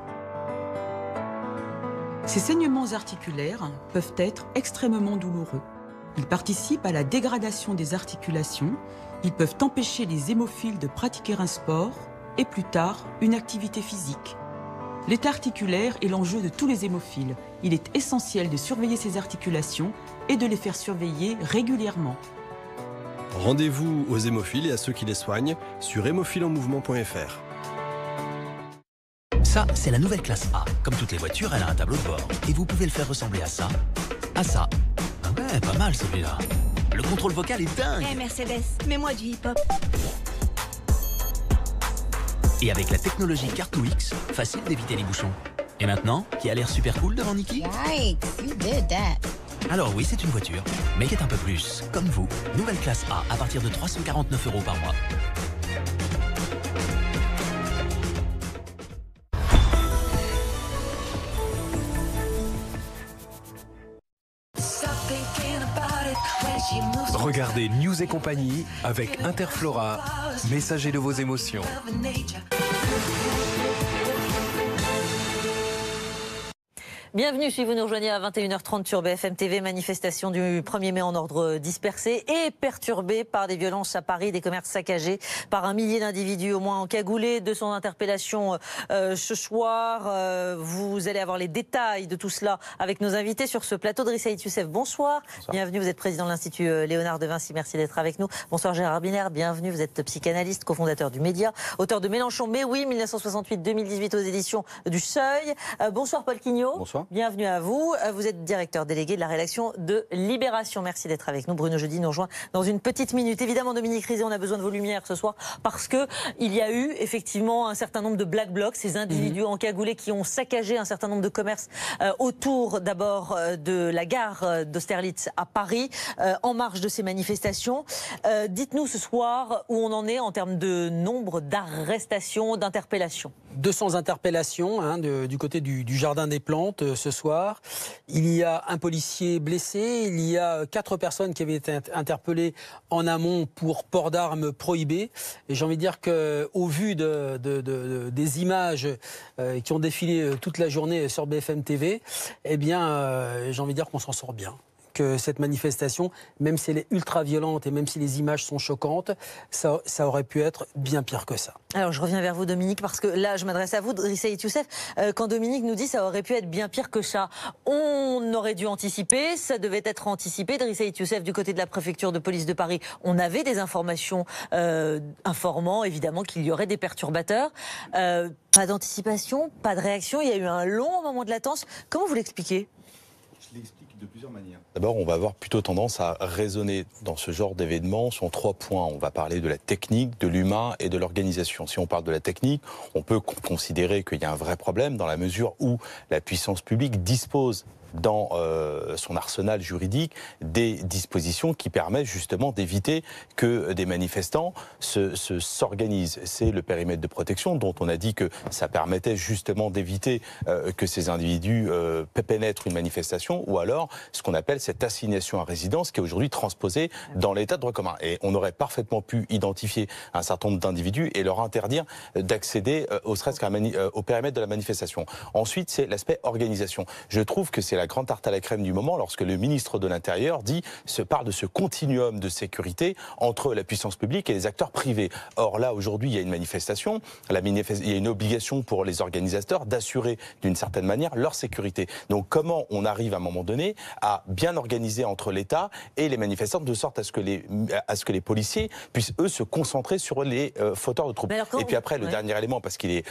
Ces saignements articulaires peuvent être extrêmement douloureux. Ils participent à la dégradation des articulations, ils peuvent empêcher les hémophiles de pratiquer un sport et plus tard, une activité physique. L'état articulaire est l'enjeu de tous les hémophiles. Il est essentiel de surveiller ces articulations et de les faire surveiller régulièrement. Rendez-vous aux hémophiles et à ceux qui les soignent sur hémophilesenmouvement.fr. Ça, c'est la nouvelle classe A. Comme toutes les voitures, elle a un tableau de bord. Et vous pouvez le faire ressembler à ça, à ça. Ah ouais, pas mal celui-là. Le contrôle vocal est dingue. Hey Mercedes, mets-moi du hip-hop. Et avec la technologie Car2X, facile d'éviter les bouchons. Et maintenant, qui a l'air super cool devant Niki? Yikes, you did that. Alors oui, c'est une voiture, mais qui est un peu plus comme vous. Nouvelle classe A à partir de 349 € par mois. Regardez News et compagnie avec Interflora, messager de vos émotions. Bienvenue si vous nous rejoignez à 21h30 sur BFM TV. Manifestation du 1er mai en ordre dispersé et perturbée par des violences à Paris, des commerces saccagés par un millier d'individus au moins encagoulés. 200 interpellations ce soir. Vous allez avoir les détails de tout cela avec nos invités sur ce plateau. Driss Aït Youssef, bonsoir. Bienvenue, vous êtes président de l'Institut Léonard de Vinci. Merci d'être avec nous. Bonsoir Gérard Biner, bienvenue. Vous êtes psychanalyste, cofondateur du Média, auteur de Mélenchon, mais oui, 1968-2018 aux éditions du Seuil. Bonsoir Paul Quignot. Bonsoir. Bienvenue à vous. Vous êtes directeur délégué de la rédaction de Libération. Merci d'être avec nous. Bruno Jeudi nous rejoint dans une petite minute. Évidemment, Dominique Rizet, on a besoin de vos lumières ce soir parce que il y a eu effectivement un certain nombre de black blocs, ces individus encagoulés qui ont saccagé un certain nombre de commerces autour d'abord de la gare d'Austerlitz à Paris, en marge de ces manifestations. Dites-nous ce soir où on en est en termes de nombre d'arrestations, d'interpellations. 200 interpellations du côté du Jardin des Plantes ce soir. Il y a un policier blessé, il y a 4 personnes qui avaient été interpellées en amont pour port d'armes prohibé. Et j'ai envie de dire qu'au vu des images qui ont défilé toute la journée sur BFM TV, eh bien, j'ai envie de dire qu'on s'en sort bien. Que cette manifestation, même si elle est ultra violente et même si les images sont choquantes, ça aurait pu être bien pire que ça. Alors je reviens vers vous Dominique, parce que là je m'adresse à vous, Driss Aït Youssef. Quand Dominique nous dit ça aurait pu être bien pire que ça, on aurait dû anticiper, ça devait être anticipé. Driss Aït Youssef, du côté de la préfecture de police de Paris, on avait des informations informant évidemment qu'il y aurait des perturbateurs. Pas d'anticipation, pas de réaction, il y a eu un long moment de latence. Comment vous l'expliquez ? Je l'explique de plusieurs manières. D'abord, on va avoir plutôt tendance à raisonner dans ce genre d'événements sur 3 points. On va parler de la technique, de l'humain et de l'organisation. Si on parle de la technique, on peut considérer qu'il y a un vrai problème dans la mesure où la puissance publique dispose dans son arsenal juridique des dispositions qui permettent justement d'éviter que des manifestants s'organisent. C'est le périmètre de protection dont on a dit que ça permettait justement d'éviter que ces individus pénètrent une manifestation, ou alors ce qu'on appelle cette assignation à résidence qui est aujourd'hui transposée dans l'état de droit commun. Et on aurait parfaitement pu identifier un certain nombre d'individus et leur interdire d'accéder au périmètre de la manifestation. Ensuite, c'est l'aspect organisation. Je trouve que c'est la grande tarte à la crème du moment lorsque le ministre de l'Intérieur parle de ce continuum de sécurité entre la puissance publique et les acteurs privés. Or là, aujourd'hui, il y a une manifestation, il y a une obligation pour les organisateurs d'assurer d'une certaine manière leur sécurité. Donc comment on arrive à un moment donné à bien organiser entre l'État et les manifestants de sorte à ce que les policiers puissent eux se concentrer sur les fauteurs de troubles. Et puis après, le dernier élément, parce qu'il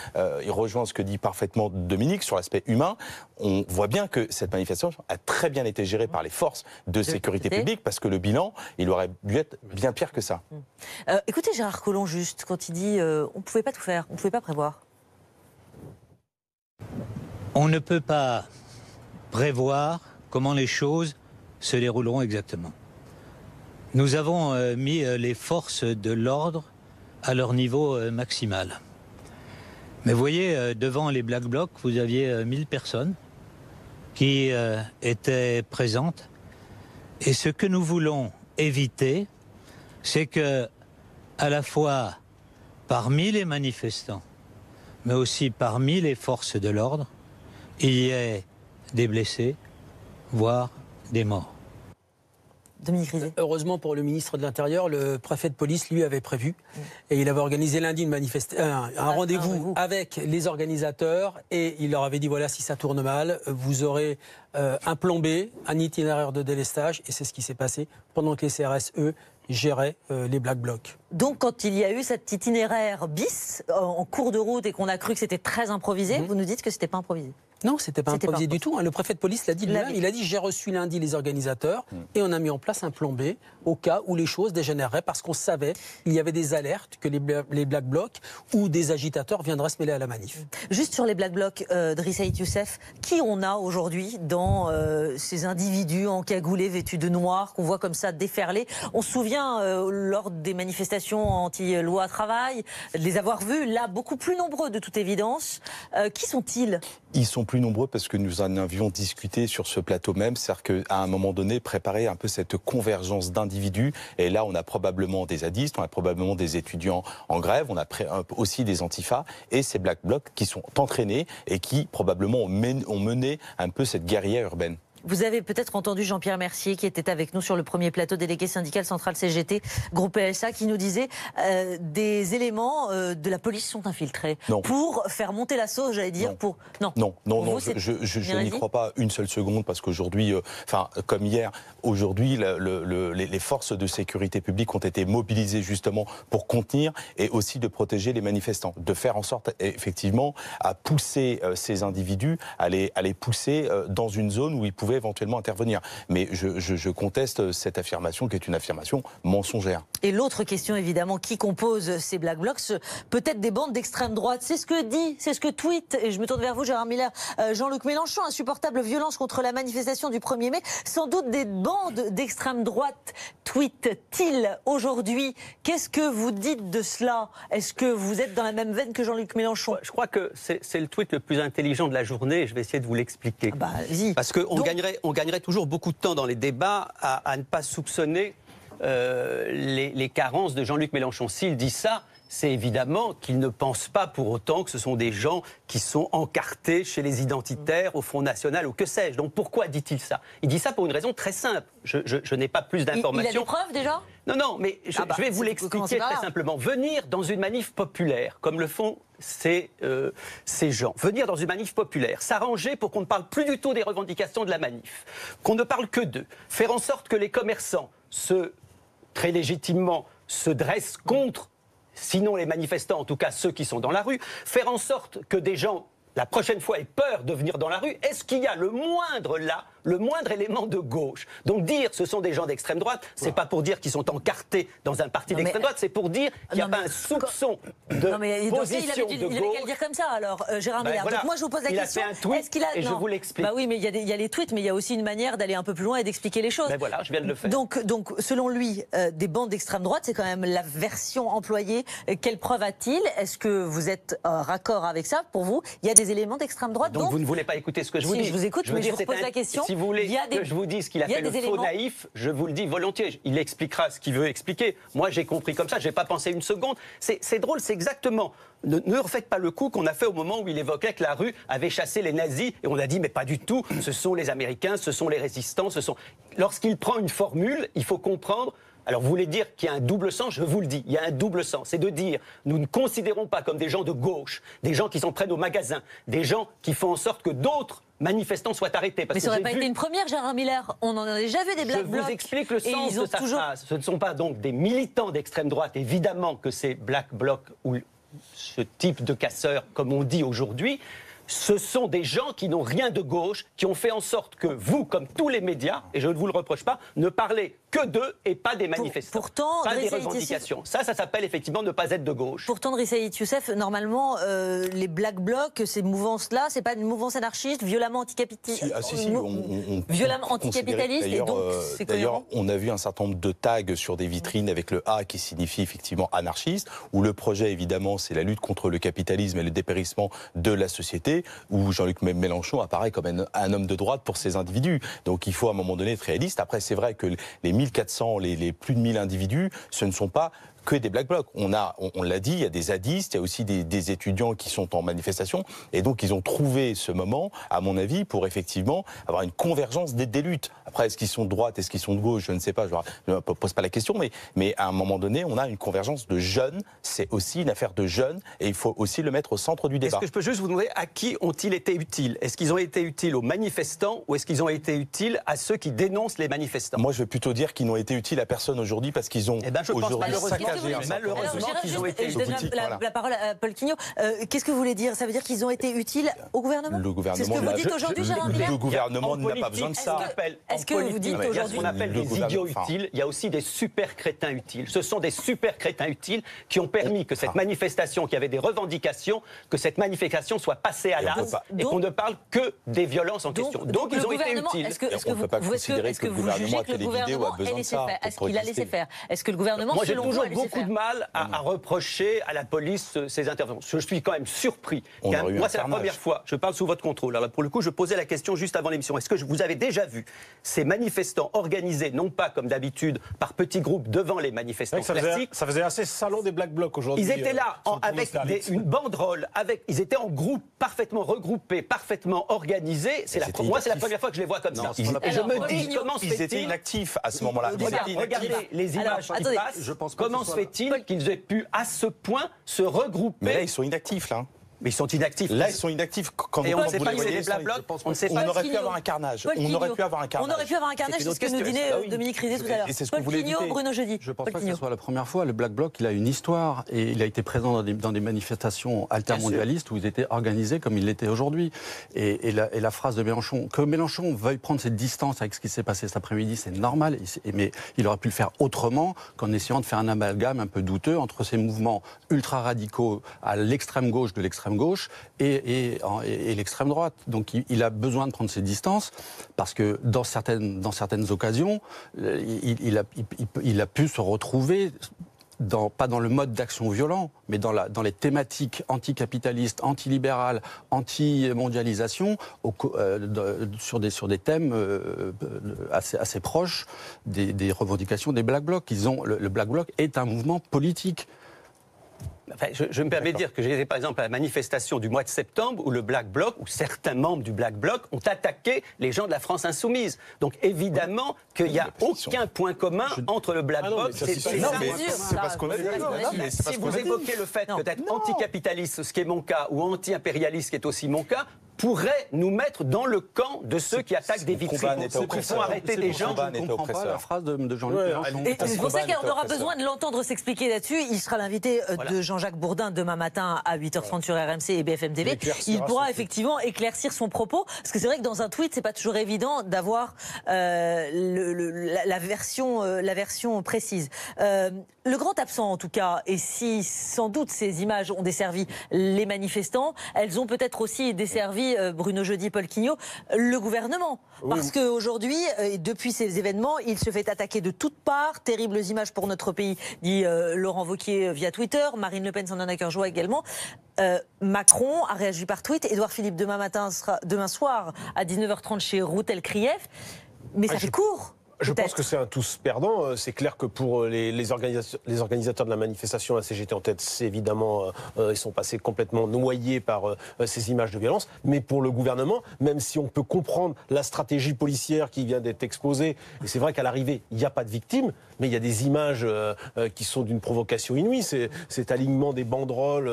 rejoint ce que dit parfaitement Dominique sur l'aspect humain, on voit bien que cette manifestation a très bien été gérée par les forces de sécurité publique, parce que le bilan, il aurait dû être bien pire que ça. Écoutez Gérard Collomb juste, quand il dit on ne pouvait pas tout faire, on ne pouvait pas prévoir. On ne peut pas prévoir comment les choses se dérouleront exactement. Nous avons mis les forces de l'ordre à leur niveau maximal. Mais vous voyez, devant les Black Blocs, vous aviez 1000 personnes qui étaient présentes. Et ce que nous voulons éviter, c'est que, à la fois parmi les manifestants, mais aussi parmi les forces de l'ordre, il y ait des blessés, voire des morts. Dominique Rizet. Heureusement pour le ministre de l'Intérieur, le préfet de police, lui, avait prévu. Et il avait organisé lundi un rendez-vous avec les organisateurs. Et il leur avait dit, voilà, si ça tourne mal, vous aurez un plan B, un itinéraire de délestage. Et c'est ce qui s'est passé pendant que les CRS, eux, géraient les Black Blocs. Donc quand il y a eu cet itinéraire bis en cours de route et qu'on a cru que c'était très improvisé, vous nous dites que c'était pas improvisé? Non, c'était pas improvisé du tout. Le préfet de police l'a dit lui-même. Il a dit, j'ai reçu lundi les organisateurs et on a mis en place un plan B au cas où les choses dégénéreraient parce qu'on savait qu'il y avait des alertes que les Black Blocs ou des agitateurs viendraient se mêler à la manif. Juste sur les Black Blocs, Driss Saïd Youssef, qui on a aujourd'hui dans ces individus encagoulés, vêtus de noir, qu'on voit comme ça déferler? On se souvient, lors des manifestations anti-loi travail, de les avoir vus, là, beaucoup plus nombreux de toute évidence. Qui sont-ils? Ils sont plus nombreux parce que nous en avions discuté sur ce plateau même, c'est-à-dire qu'à un moment donné, préparer un peu cette convergence d'individus. Et là, on a probablement des zadistes, on a probablement des étudiants en grève, on a aussi des antifas et ces Black Blocs qui sont entraînés et qui probablement ont mené un peu cette guérilla urbaine. Vous avez peut-être entendu Jean-Pierre Mercier qui était avec nous sur le premier plateau, délégué syndical central CGT, groupe PSA, qui nous disait des éléments de la police sont infiltrés pour faire monter la sauce, j'allais dire. Non, je n'y crois pas une seule seconde parce qu'aujourd'hui, comme hier, aujourd'hui, les forces de sécurité publique ont été mobilisées justement pour contenir et aussi de protéger les manifestants, de faire en sorte effectivement à pousser ces individus, à les pousser dans une zone où ils pouvaient éventuellement intervenir. Mais je conteste cette affirmation qui est une affirmation mensongère. Et l'autre question évidemment, qui compose ces Black Blocs? Peut-être des bandes d'extrême droite. C'est ce que tweet, et je me tourne vers vous Gérard Miller, Jean-Luc Mélenchon, insupportable violence contre la manifestation du 1er mai. Sans doute des bandes d'extrême droite tweet-t-il aujourd'hui. Qu'est-ce que vous dites de cela? Est-ce que vous êtes dans la même veine que Jean-Luc Mélenchon? Je crois que c'est le tweet le plus intelligent de la journée. Je vais essayer de vous l'expliquer. Parce qu'on gagnerait toujours beaucoup de temps dans les débats à ne pas soupçonner les carences de Jean-Luc Mélenchon. S'il dit ça, c'est évidemment qu'il ne pense pas pour autant que ce sont des gens qui sont encartés chez les identitaires, au Front National ou que sais-je. Donc pourquoi dit-il ça? Il dit ça pour une raison très simple. Je n'ai pas plus d'informations. Il a des preuves déjà? Non, mais je vais vous l'expliquer très simplement. Venir dans une manif populaire, comme le font ces gens, venir dans une manif populaire, s'arranger pour qu'on ne parle plus du tout des revendications de la manif, qu'on ne parle que d'eux, faire en sorte que les commerçants, très légitimement, se dressent contre, sinon les manifestants, en tout cas ceux qui sont dans la rue, faire en sorte que des gens, la prochaine fois, aient peur de venir dans la rue. Est-ce qu'il y a le moindre élément de gauche? Donc dire ce sont des gens d'extrême droite, c'est pas pour dire qu'ils sont encartés dans un parti d'extrême droite, c'est pour dire qu'il n'y a pas un soupçon de position de gauche. Il avait qu'à le dire comme ça, alors, Gérard Miller. Voilà. Donc moi, je vous pose la question. Il a fait un tweet et je vous l'explique. Oui, mais il y a les tweets, mais il y a aussi une manière d'aller un peu plus loin et d'expliquer les choses. Voilà, je viens de le faire. Donc selon lui, des bandes d'extrême droite, c'est quand même la version employée. Quelle preuve a-t-il? Est-ce que vous êtes raccord avec ça? Pour vous, il y a des éléments d'extrême droite. Donc vous ne voulez pas écouter ce que je vous dis? Je vous écoute, mais je vous repose la question. Si vous voulez que je vous dise qu'il a fait le faux naïf, je vous le dis volontiers. Il expliquera ce qu'il veut expliquer. Moi, j'ai compris comme ça, je n'ai pas pensé une seconde. C'est drôle, c'est exactement... Ne refaites pas le coup qu'on a fait au moment où il évoquait que la rue avait chassé les nazis. Et on a dit, mais pas du tout, ce sont les Américains, ce sont les résistants, Lorsqu'il prend une formule, il faut comprendre... Alors, vous voulez dire qu'il y a un double sens? Je vous le dis, il y a un double sens. C'est de dire, nous ne considérons pas comme des gens de gauche, des gens qui s'en prennent aux magasins, des gens qui font en sorte que d'autres manifestants soient arrêtés. Mais ça n'aurait pas été une première, Gérard Miller. On en a déjà vu des Black Blocs. Je vous explique le sens de sa phrase. Ce ne sont pas donc des militants d'extrême droite, évidemment que ces Black Blocs ou ce type de casseurs, comme on dit aujourd'hui, ce sont des gens qui n'ont rien de gauche, qui ont fait en sorte que vous, comme tous les médias, et je ne vous le reproche pas, ne parlez que d'eux et pas des manifestants. Pourtant, pas des revendications. Ça s'appelle effectivement ne pas être de gauche. Pourtant, Driss Saïd Youssef, normalement, les Black Blocs, ces mouvances-là, c'est pas une mouvance anarchiste, violemment anticapitaliste. Violemment anticapitaliste. Et donc, d'ailleurs, on a vu un certain nombre de tags sur des vitrines avec le A qui signifie effectivement anarchiste, où le projet, évidemment, c'est la lutte contre le capitalisme et le dépérissement de la société, où Jean-Luc Mélenchon apparaît comme un homme de droite pour ces individus. Donc il faut à un moment donné être réaliste. Après, c'est vrai que les 1400, les plus de 1000 individus, ce ne sont pas que des Black Blocs. On l'a dit, il y a des zadistes, il y a aussi des étudiants qui sont en manifestation, et donc ils ont trouvé ce moment, à mon avis, pour effectivement avoir une convergence des luttes. Après, est-ce qu'ils sont de droite, est-ce qu'ils sont de gauche, je ne sais pas, je ne pose pas la question, mais à un moment donné, on a une convergence de jeunes, c'est aussi une affaire de jeunes, et il faut aussi le mettre au centre du débat. Est-ce que je peux juste vous demander à qui ont-ils été utiles? Est-ce qu'ils ont été utiles aux manifestants, ou est-ce qu'ils ont été utiles à ceux qui dénoncent les manifestants? Moi, je vais plutôt dire qu'ils n'ont été utiles à personne aujourd'hui, parce qu'ils ont aujourd'hui saccagé. Malheureusement qu'ils ont été utiles. Je donne la parole à Paul Quignot. Qu'est-ce que vous voulez dire? Ça veut dire qu'ils ont été utiles au gouvernement? Le gouvernement, c'est ce que vous dites aujourd'hui, Gérard Miller? Le gouvernement n'a pas besoin de ça. Est-ce que vous dites aujourd'hui... Il y a ce qu'on appelle des idiots utiles, il y a aussi des super crétins utiles. Ce sont des super crétins utiles qui ont permis que cette manifestation, qui avait des revendications, que cette manifestation soit passée à l'as et qu'on ne parle que des violences en question. Donc ils ont été utiles. Est-ce que vous jugez que le gouvernement a laissé faire? Est-ce qu'il a laissé faire? Est-ce que le gouvernement, moi, j'ai selon vous, toujours beaucoup de mal à reprocher à la police ces interventions. Je suis quand même surpris. Moi, c'est la première fois. Je parle sous votre contrôle. Alors, pour le coup, je posais la question juste avant l'émission. Est-ce que vous avez déjà vu ces manifestants organisés, non pas comme d'habitude, par petits groupes devant les manifestants classiques? Ça faisait assez salon des Black Blocs aujourd'hui. Ils étaient là avec une banderole, ils étaient en groupe parfaitement regroupés, parfaitement organisés. Moi, c'est la première fois que je les vois comme ça. Et je me dis, comment se fait-il... Ils étaient inactifs à ce moment-là. Regardez les images qui passent. Comment se fait-il qu'ils aient pu à ce point se regrouper? Mais là, ils sont inactifs, là. Mais ils sont inactifs. Là, ils sont inactifs. Et on ne sait pas si c'est des Black Blocs. On aurait pu avoir un carnage. On aurait pu avoir un carnage. On aurait pu avoir un carnage, c'est ce que nous disait Dominique Rizet tout à l'heure. Paul Quignot, Bruno Jeudi. Je ne pense pas que ce soit la première fois. Le Black Bloc, il a une histoire et il a été présent dans des manifestations altermondialistes où ils étaient organisés comme il l'était aujourd'hui. Et la phrase de Mélenchon, que Mélenchon veuille prendre cette distance avec ce qui s'est passé cet après-midi, c'est normal. Mais il aurait pu le faire autrement qu'en essayant de faire un amalgame un peu douteux entre ces mouvements ultra-radicaux à l'extrême gauche de l'extrême gauche et l'extrême droite. Donc il a besoin de prendre ses distances parce que dans certaines occasions, il a pu se retrouver pas dans le mode d'action violent, mais dans les thématiques anticapitalistes, antilibérales, anti-mondialisation, sur des thèmes assez proches des revendications des Black Blocs. Le Black Bloc est un mouvement politique. Enfin, je me permets de dire que j'ai été par exemple à la manifestation du mois de septembre où le Black Bloc, où certains membres du Black Bloc ont attaqué les gens de la France Insoumise. Donc évidemment qu'il n'y a aucun point commun entre le Black Bloc et c'est parce qu'on a dit. Si vous évoquez le fait que d'être anticapitaliste, ce qui est mon cas, ou anti-impérialiste, ce qui est aussi mon cas, pourrait nous mettre dans le camp de ceux qui attaquent des vitrines. Qui font arrêter des gens. Je ne comprends pas la phrase de Jean-Luc Mélenchon. Et c'est pour ça qu'on aura besoin de l'entendre s'expliquer là-dessus. Il sera l'invité de Jean-Jacques Bourdin demain matin à 8h30 sur RMC et BFM TV. Il pourra effectivement éclaircir son propos. Parce que c'est vrai que dans un tweet, c'est pas toujours évident d'avoir la version précise. Le grand absent, en tout cas, et si sans doute ces images ont desservi les manifestants, elles ont peut-être aussi desservi, Bruno Jeudi, Paul Quignot, le gouvernement. Parce qu'aujourd'hui, depuis ces événements, il se fait attaquer de toutes parts. Terribles images pour notre pays, dit Laurent Wauquiez via Twitter. Marine Le Pen s'en donne à cœur joie également. Macron a réagi par tweet. Édouard Philippe, demain soir, à 19h30 chez Routel Krief. Mais ça fait court. Je pense que c'est un tous perdant. C'est clair que pour les organisateurs de la manifestation, la CGT en tête, c'est évidemment, ils sont passés complètement noyés par ces images de violence. Mais pour le gouvernement, même si on peut comprendre la stratégie policière qui vient d'être exposée, et c'est vrai qu'à l'arrivée, il n'y a pas de victimes, mais il y a des images qui sont d'une provocation inouïe. Cet alignement des banderoles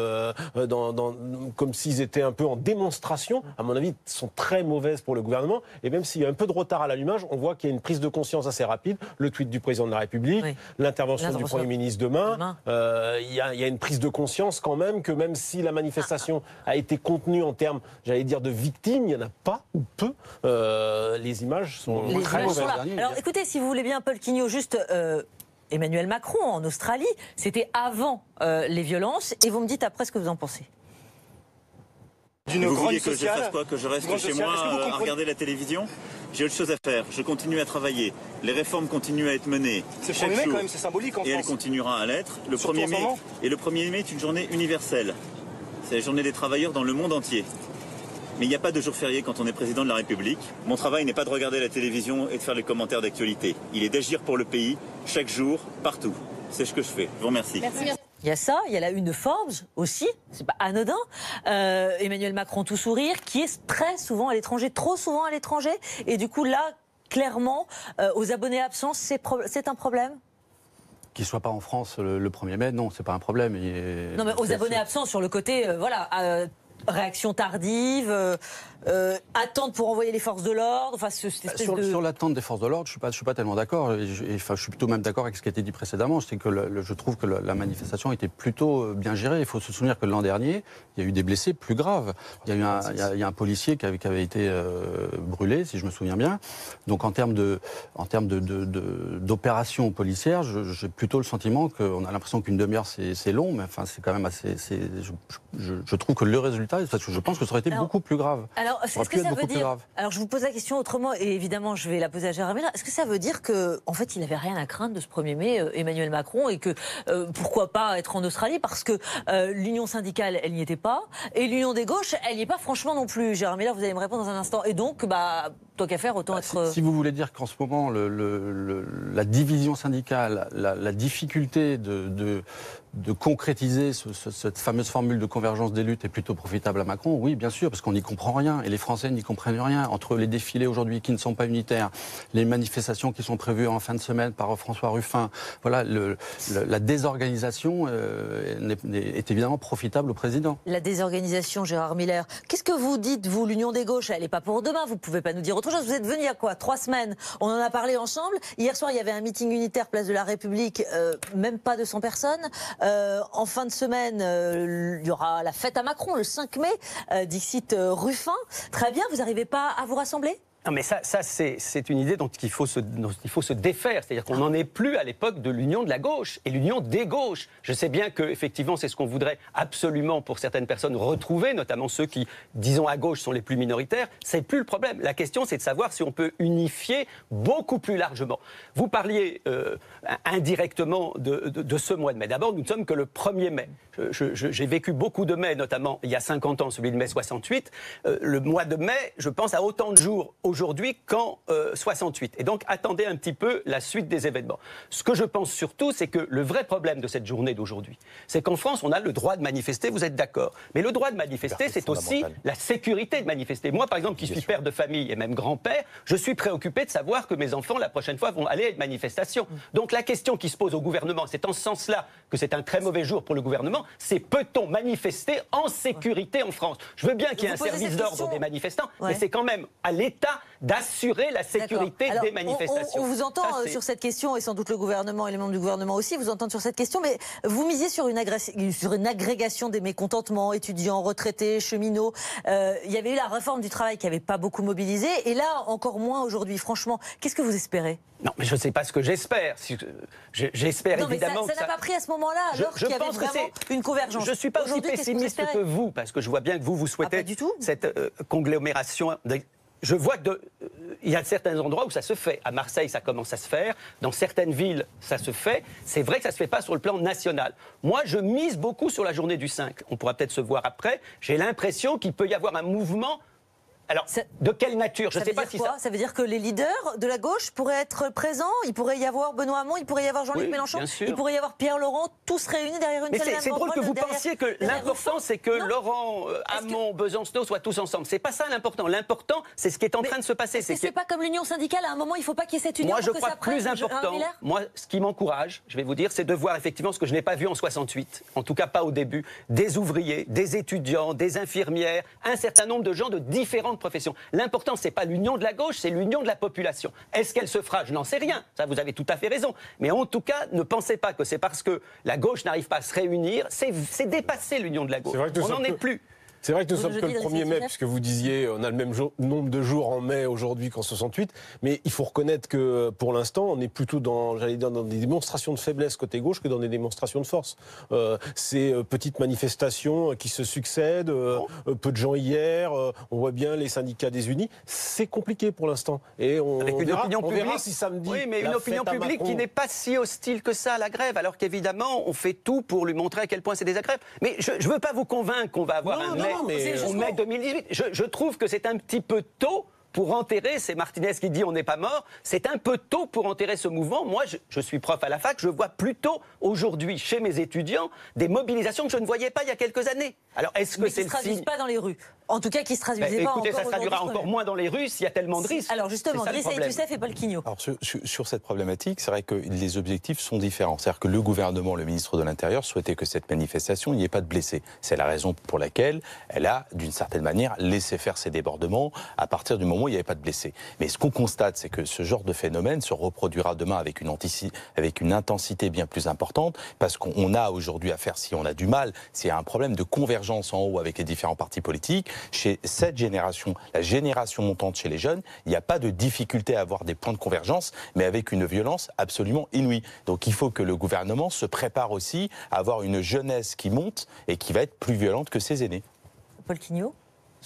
comme s'ils étaient un peu en démonstration, à mon avis, sont très mauvaises pour le gouvernement. Et même s'il y a un peu de retard à l'allumage, on voit qu'il y a une prise de conscience assez rapide. Le tweet du président de la République, l'intervention du Premier ministre demain. Il y a une prise de conscience quand même que même si la manifestation a été contenue en termes, j'allais dire, de victimes, il n'y en a pas ou peu. Les images sont très mauvaises. Alors écoutez, si vous voulez bien, Paul Quignot, juste... Emmanuel Macron en Australie, c'était avant les violences, et vous me dites après ce que vous en pensez. Vous vouliez que je fasse quoi? Que je reste chez moi à regarder la télévision? J'ai autre chose à faire. Je continue à travailler. Les réformes continuent à être menées. C'est le 1er mai quand même, c'est symbolique en France. Et elle continuera à l'être. Le 1er mai. Et le 1er mai est une journée universelle. C'est la journée des travailleurs dans le monde entier. Mais il n'y a pas de jour férié quand on est président de la République. Mon travail n'est pas de regarder la télévision et de faire les commentaires d'actualité. Il est d'agir pour le pays, chaque jour, partout. C'est ce que je fais. Je vous remercie. Merci. Il y a ça, il y a la une de Forbes aussi, c'est pas anodin. Emmanuel Macron tout sourire, qui est très souvent à l'étranger, trop souvent à l'étranger. Et du coup là, clairement, aux abonnés absents, c'est un problème. Qu'il ne soit pas en France le 1er mai, non, c'est pas un problème. Non, mais aux abonnés absents, sur le côté, réaction tardive, attente pour envoyer les forces de l'ordre, enfin sur l'attente des forces de l'ordre, je suis pas tellement d'accord. Je suis plutôt même d'accord avec ce qui a été dit précédemment. C'est que je trouve que la manifestation était plutôt bien gérée. Il faut se souvenir que l'an dernier, il y a eu des blessés plus graves. Il y a eu un policier qui avait été brûlé, si je me souviens bien. Donc en termes d'opération policière, j'ai plutôt le sentiment qu'on a l'impression qu'une demi-heure c'est long, mais enfin c'est quand même assez. Je trouve que le résultat, parce que je pense que ça aurait été beaucoup plus grave. Alors, est-ce que ça veut dire... Alors, je vous pose la question autrement, et évidemment, je vais la poser à Gérard Miller. Est-ce que ça veut dire qu'en fait, il n'avait rien à craindre de ce 1er mai, Emmanuel Macron, et que pourquoi pas être en Australie, parce que l'union syndicale, elle n'y était pas, et l'union des gauches, elle n'y est pas franchement non plus. Gérard Miller, vous allez me répondre dans un instant. Et donc, tant qu'à faire, autant être... Si vous voulez dire qu'en ce moment, la division syndicale, la difficulté de concrétiser cette fameuse formule de convergence des luttes est plutôt profitable à Macron, oui, bien sûr, parce qu'on n'y comprend rien, et les Français n'y comprennent rien. Entre les défilés aujourd'hui qui ne sont pas unitaires, les manifestations qui sont prévues en fin de semaine par François Ruffin, voilà, la désorganisation est évidemment profitable au président. La désorganisation, Gérard Miller. Qu'est-ce que vous dites, vous, l'union des gauches, elle n'est pas pour demain, vous ne pouvez pas nous dire autre chose. Vous êtes venus il y a quoi, 3 semaines? On en a parlé ensemble. Hier soir, il y avait un meeting unitaire place de la République, même pas 200 personnes. En fin de semaine, il y aura la fête à Macron, le 5 mai, dixit Ruffin. Très bien, vous n'arrivez pas à vous rassembler ? Non, mais ça c'est une idée dont il faut se défaire. C'est-à-dire qu'on n'en est plus à l'époque de l'union de la gauche et l'union des gauches. Je sais bien que effectivement, c'est ce qu'on voudrait absolument pour certaines personnes retrouver, notamment ceux qui, disons à gauche, sont les plus minoritaires. C'est plus le problème. La question, c'est de savoir si on peut unifier beaucoup plus largement. Vous parliez indirectement de ce mois de mai. D'abord, nous ne sommes que le 1er mai. J'ai vécu beaucoup de mai, notamment il y a 50 ans, celui de mai 68. Le mois de mai, je pense, a autant de jours aujourd'hui qu'en 68. Et donc, attendez un petit peu la suite des événements. Ce que je pense surtout, c'est que le vrai problème de cette journée d'aujourd'hui, c'est qu'en France, on a le droit de manifester, vous êtes d'accord. Mais le droit de manifester, c'est aussi la sécurité de manifester. Moi, par exemple, qui suis père de famille et même grand-père, je suis préoccupé de savoir que mes enfants, la prochaine fois, vont aller à une manifestation. Donc, la question qui se pose au gouvernement, c'est en ce sens-là que c'est un très mauvais jour pour le gouvernement, c'est peut-on manifester en sécurité en France? Je veux bien qu'il y ait un service d'ordre des manifestants, mais c'est quand même à l'État d'assurer la sécurité des manifestations. On vous entend sur cette question, et sans doute le gouvernement et les membres du gouvernement aussi vous entendent sur cette question, mais vous misez sur une agrégation des mécontentements, étudiants, retraités, cheminots. Il y avait eu la réforme du travail qui n'avait pas beaucoup mobilisé, et là, encore moins aujourd'hui. Franchement, qu'est-ce que vous espérez? Non, mais je ne sais pas ce que j'espère. J'espère évidemment que ça n'a pas pris à ce moment-là, alors qu'il y avait vraiment une convergence. Je ne suis pas aussi pessimiste que vous, parce que je vois bien que vous souhaitez cette conglomération. Je vois qu'il y a certains endroits où ça se fait. À Marseille, ça commence à se faire. Dans certaines villes, ça se fait. C'est vrai que ça ne se fait pas sur le plan national. Moi, je mise beaucoup sur la journée du 5. On pourra peut-être se voir après. J'ai l'impression qu'il peut y avoir un mouvement. Alors, de quelle nature? Je ne sais pas si ça veut dire que les leaders de la gauche pourraient être présents. Il pourrait y avoir Benoît Hamon, il pourrait y avoir Jean-Luc Mélenchon, il pourrait y avoir Pierre Laurent, tous réunis derrière une seule. Mais c'est drôle que vous pensiez que l'important, c'est que Laurent, Hamon, Besancenot soient tous ensemble. C'est pas ça l'important. L'important, c'est ce qui est en train de se passer. C'est pas comme l'union syndicale. À un moment, il ne faut pas qu'il y ait cette union. Moi, je crois que plus important. Moi, ce qui m'encourage, je vais vous dire, c'est de voir effectivement ce que je n'ai pas vu en 68. En tout cas, pas au début. Des ouvriers, des étudiants, des infirmières, un certain nombre de gens de différentes professions. L'important, c'est pas l'union de la gauche, c'est l'union de la population. Est-ce qu'elle se fera? Je n'en sais rien. Ça, vous avez tout à fait raison. Mais en tout cas, ne pensez pas que c'est parce que la gauche n'arrive pas à se réunir. C'est dépassé l'union de la gauche. On n'en est plus. C'est vrai que nous sommes que le 1er mai, puisque vous disiez on a le même nombre de jours en mai aujourd'hui qu'en 68, mais il faut reconnaître que pour l'instant, on est plutôt dans des démonstrations de faiblesse côté gauche que dans des démonstrations de force. Ces petites manifestations qui se succèdent, peu de gens hier, on voit bien les syndicats désunis, c'est compliqué pour l'instant. Et on verra si samedi... Oui, mais une opinion publique qui n'est pas si hostile que ça à la grève, alors qu'évidemment, on fait tout pour lui montrer à quel point c'est désagréable. Mais je ne veux pas vous convaincre qu'on va avoir un mai 2018. Je trouve que c'est un petit peu tôt pour enterrer, c'est Martinez qui dit on n'est pas mort, c'est un peu tôt pour enterrer ce mouvement. Moi, je suis prof à la fac, je vois plutôt aujourd'hui chez mes étudiants des mobilisations que je ne voyais pas il y a quelques années. Alors, est-ce que c'est le signe ? Qui ne se traduisent pas dans les rues. En tout cas, qui ne se traduisaient pas écoutez, encore. Ça se traduira encore moins dans les rues s'il y a tellement de risques. Alors justement, Driss Youssef et Paul Quignot. Alors sur cette problématique, c'est vrai que les objectifs sont différents. C'est-à-dire que le gouvernement, le ministre de l'Intérieur, souhaitait que cette manifestation, il n'y ait pas de blessés. C'est la raison pour laquelle elle a, d'une certaine manière, laissé faire ses débordements à partir du moment où il n'y avait pas de blessés. Mais ce qu'on constate, c'est que ce genre de phénomène se reproduira demain avec une intensité bien plus importante, parce qu'on a aujourd'hui à faire, si on a du mal, s'il y a un problème de convergence en haut avec les différents partis politiques, chez cette génération, la génération montante chez les jeunes, il n'y a pas de difficulté à avoir des points de convergence, mais avec une violence absolument inouïe. Donc il faut que le gouvernement se prépare aussi à avoir une jeunesse qui monte et qui va être plus violente que ses aînés. Paul Quignot.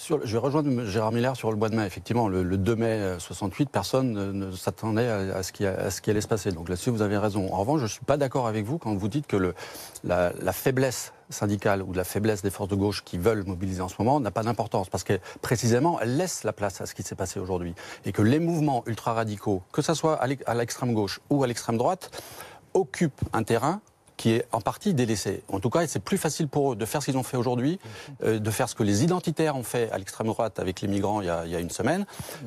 Je vais rejoindre Gérard Miller sur le mois de mai. Effectivement, le 2 mai 68, personne ne s'attendait à ce qui allait se passer. Donc là-dessus, vous avez raison. En revanche, je ne suis pas d'accord avec vous quand vous dites que la faiblesse syndicale ou de la faiblesse des forces de gauche qui veulent mobiliser en ce moment n'a pas d'importance. Parce que précisément, elle laisse la place à ce qui s'est passé aujourd'hui. Et que les mouvements ultra-radicaux, que ce soit à l'extrême gauche ou à l'extrême droite, occupent un terrain qui est en partie délaissé. En tout cas, c'est plus facile pour eux de faire ce qu'ils ont fait aujourd'hui, de faire ce que les identitaires ont fait à l'extrême droite avec les migrants il y a une semaine,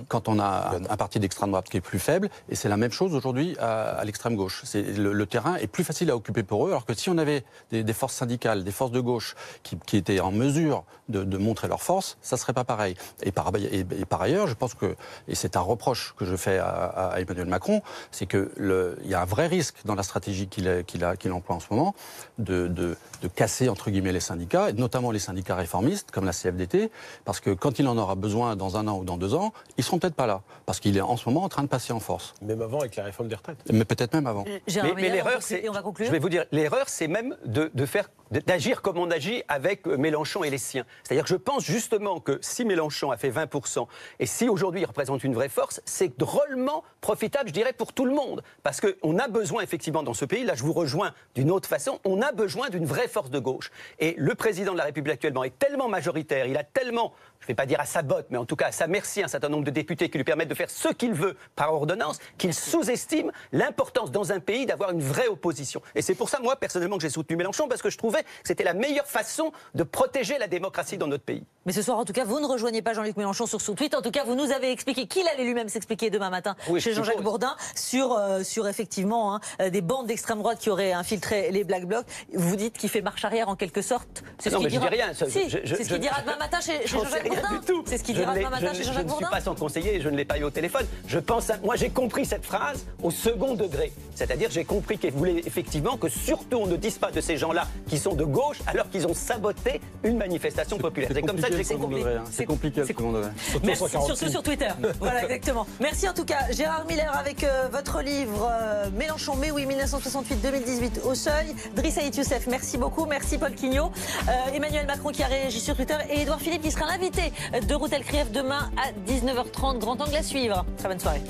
quand on a un parti d'extrême droite qui est plus faible, et c'est la même chose aujourd'hui à l'extrême gauche. Le terrain est plus facile à occuper pour eux, alors que si on avait des forces syndicales, des forces de gauche qui étaient en mesure de montrer leur force, ça serait pas pareil. Et par ailleurs, je pense que, et c'est un reproche que je fais à Emmanuel Macron, c'est qu'il y a un vrai risque dans la stratégie qu'il emploie en ce moment de casser entre guillemets les syndicats, et notamment les syndicats réformistes comme la CFDT, parce que quand il en aura besoin dans 1 an ou dans 2 ans, ils seront peut-être pas là, parce qu'il est en ce moment en train de passer en force. Même avant avec la réforme des retraites. Mais peut-être même avant. Mais l'erreur, c'est, je vais vous dire, l'erreur, c'est même d'agir comme on agit avec Mélenchon et les siens. C'est-à-dire que je pense justement que si Mélenchon a fait 20%, et si aujourd'hui il représente une vraie force, c'est drôlement profitable, je dirais, pour tout le monde. Parce qu'on a besoin effectivement dans ce pays, là je vous rejoins d'une autre façon, on a besoin d'une vraie force de gauche. Et le président de la République actuellement est tellement majoritaire, il a tellement, je ne vais pas dire à sa botte, mais en tout cas à sa merci, un certain nombre de députés qui lui permettent de faire ce qu'il veut par ordonnance, qu'il sous-estime l'importance dans un pays d'avoir une vraie opposition. Et c'est pour ça, moi, personnellement, que j'ai soutenu Mélenchon, parce que je trouvais que c'était la meilleure façon de protéger la démocratie dans notre pays. Mais ce soir, en tout cas, vous ne rejoignez pas Jean-Luc Mélenchon sur son tweet. En tout cas, vous nous avez expliqué qu'il allait lui-même s'expliquer demain matin chez Jean-Jacques Bourdin sur effectivement des bandes d'extrême droite qui auraient infiltré les Black Blocs. Vous dites qu'il fait marche arrière en quelque sorte. C'est ce qu'il dira. C'est ce qu'il dira demain matin chez Jean-Jacques Bourdin. C'est ce qu'il dira demain matin chez Jean-Jacques Bourdin. Je ne suis pas son conseiller et je ne l'ai pas eu au téléphone. Moi, j'ai compris cette phrase au second degré. C'est-à-dire, j'ai compris qu'il voulait effectivement que surtout on ne dise pas de ces gens-là qui sont de gauche alors qu'ils ont saboté une manifestation populaire. C'est comme ça que j'ai compris. C'est compliqué le second degré. Merci, surtout sur Twitter. Voilà, exactement. Merci en tout cas, Gérard Miller, avec votre livre Mélenchon, mais oui, 1968-2018 au seuil. Driss Youssef, merci beaucoup. Merci Paul Quignot. Emmanuel Macron qui a réagi sur Twitter et Édouard Philippe qui sera l'invité de Routel Krief demain à 19h30. Grand angle à suivre. Très bonne soirée.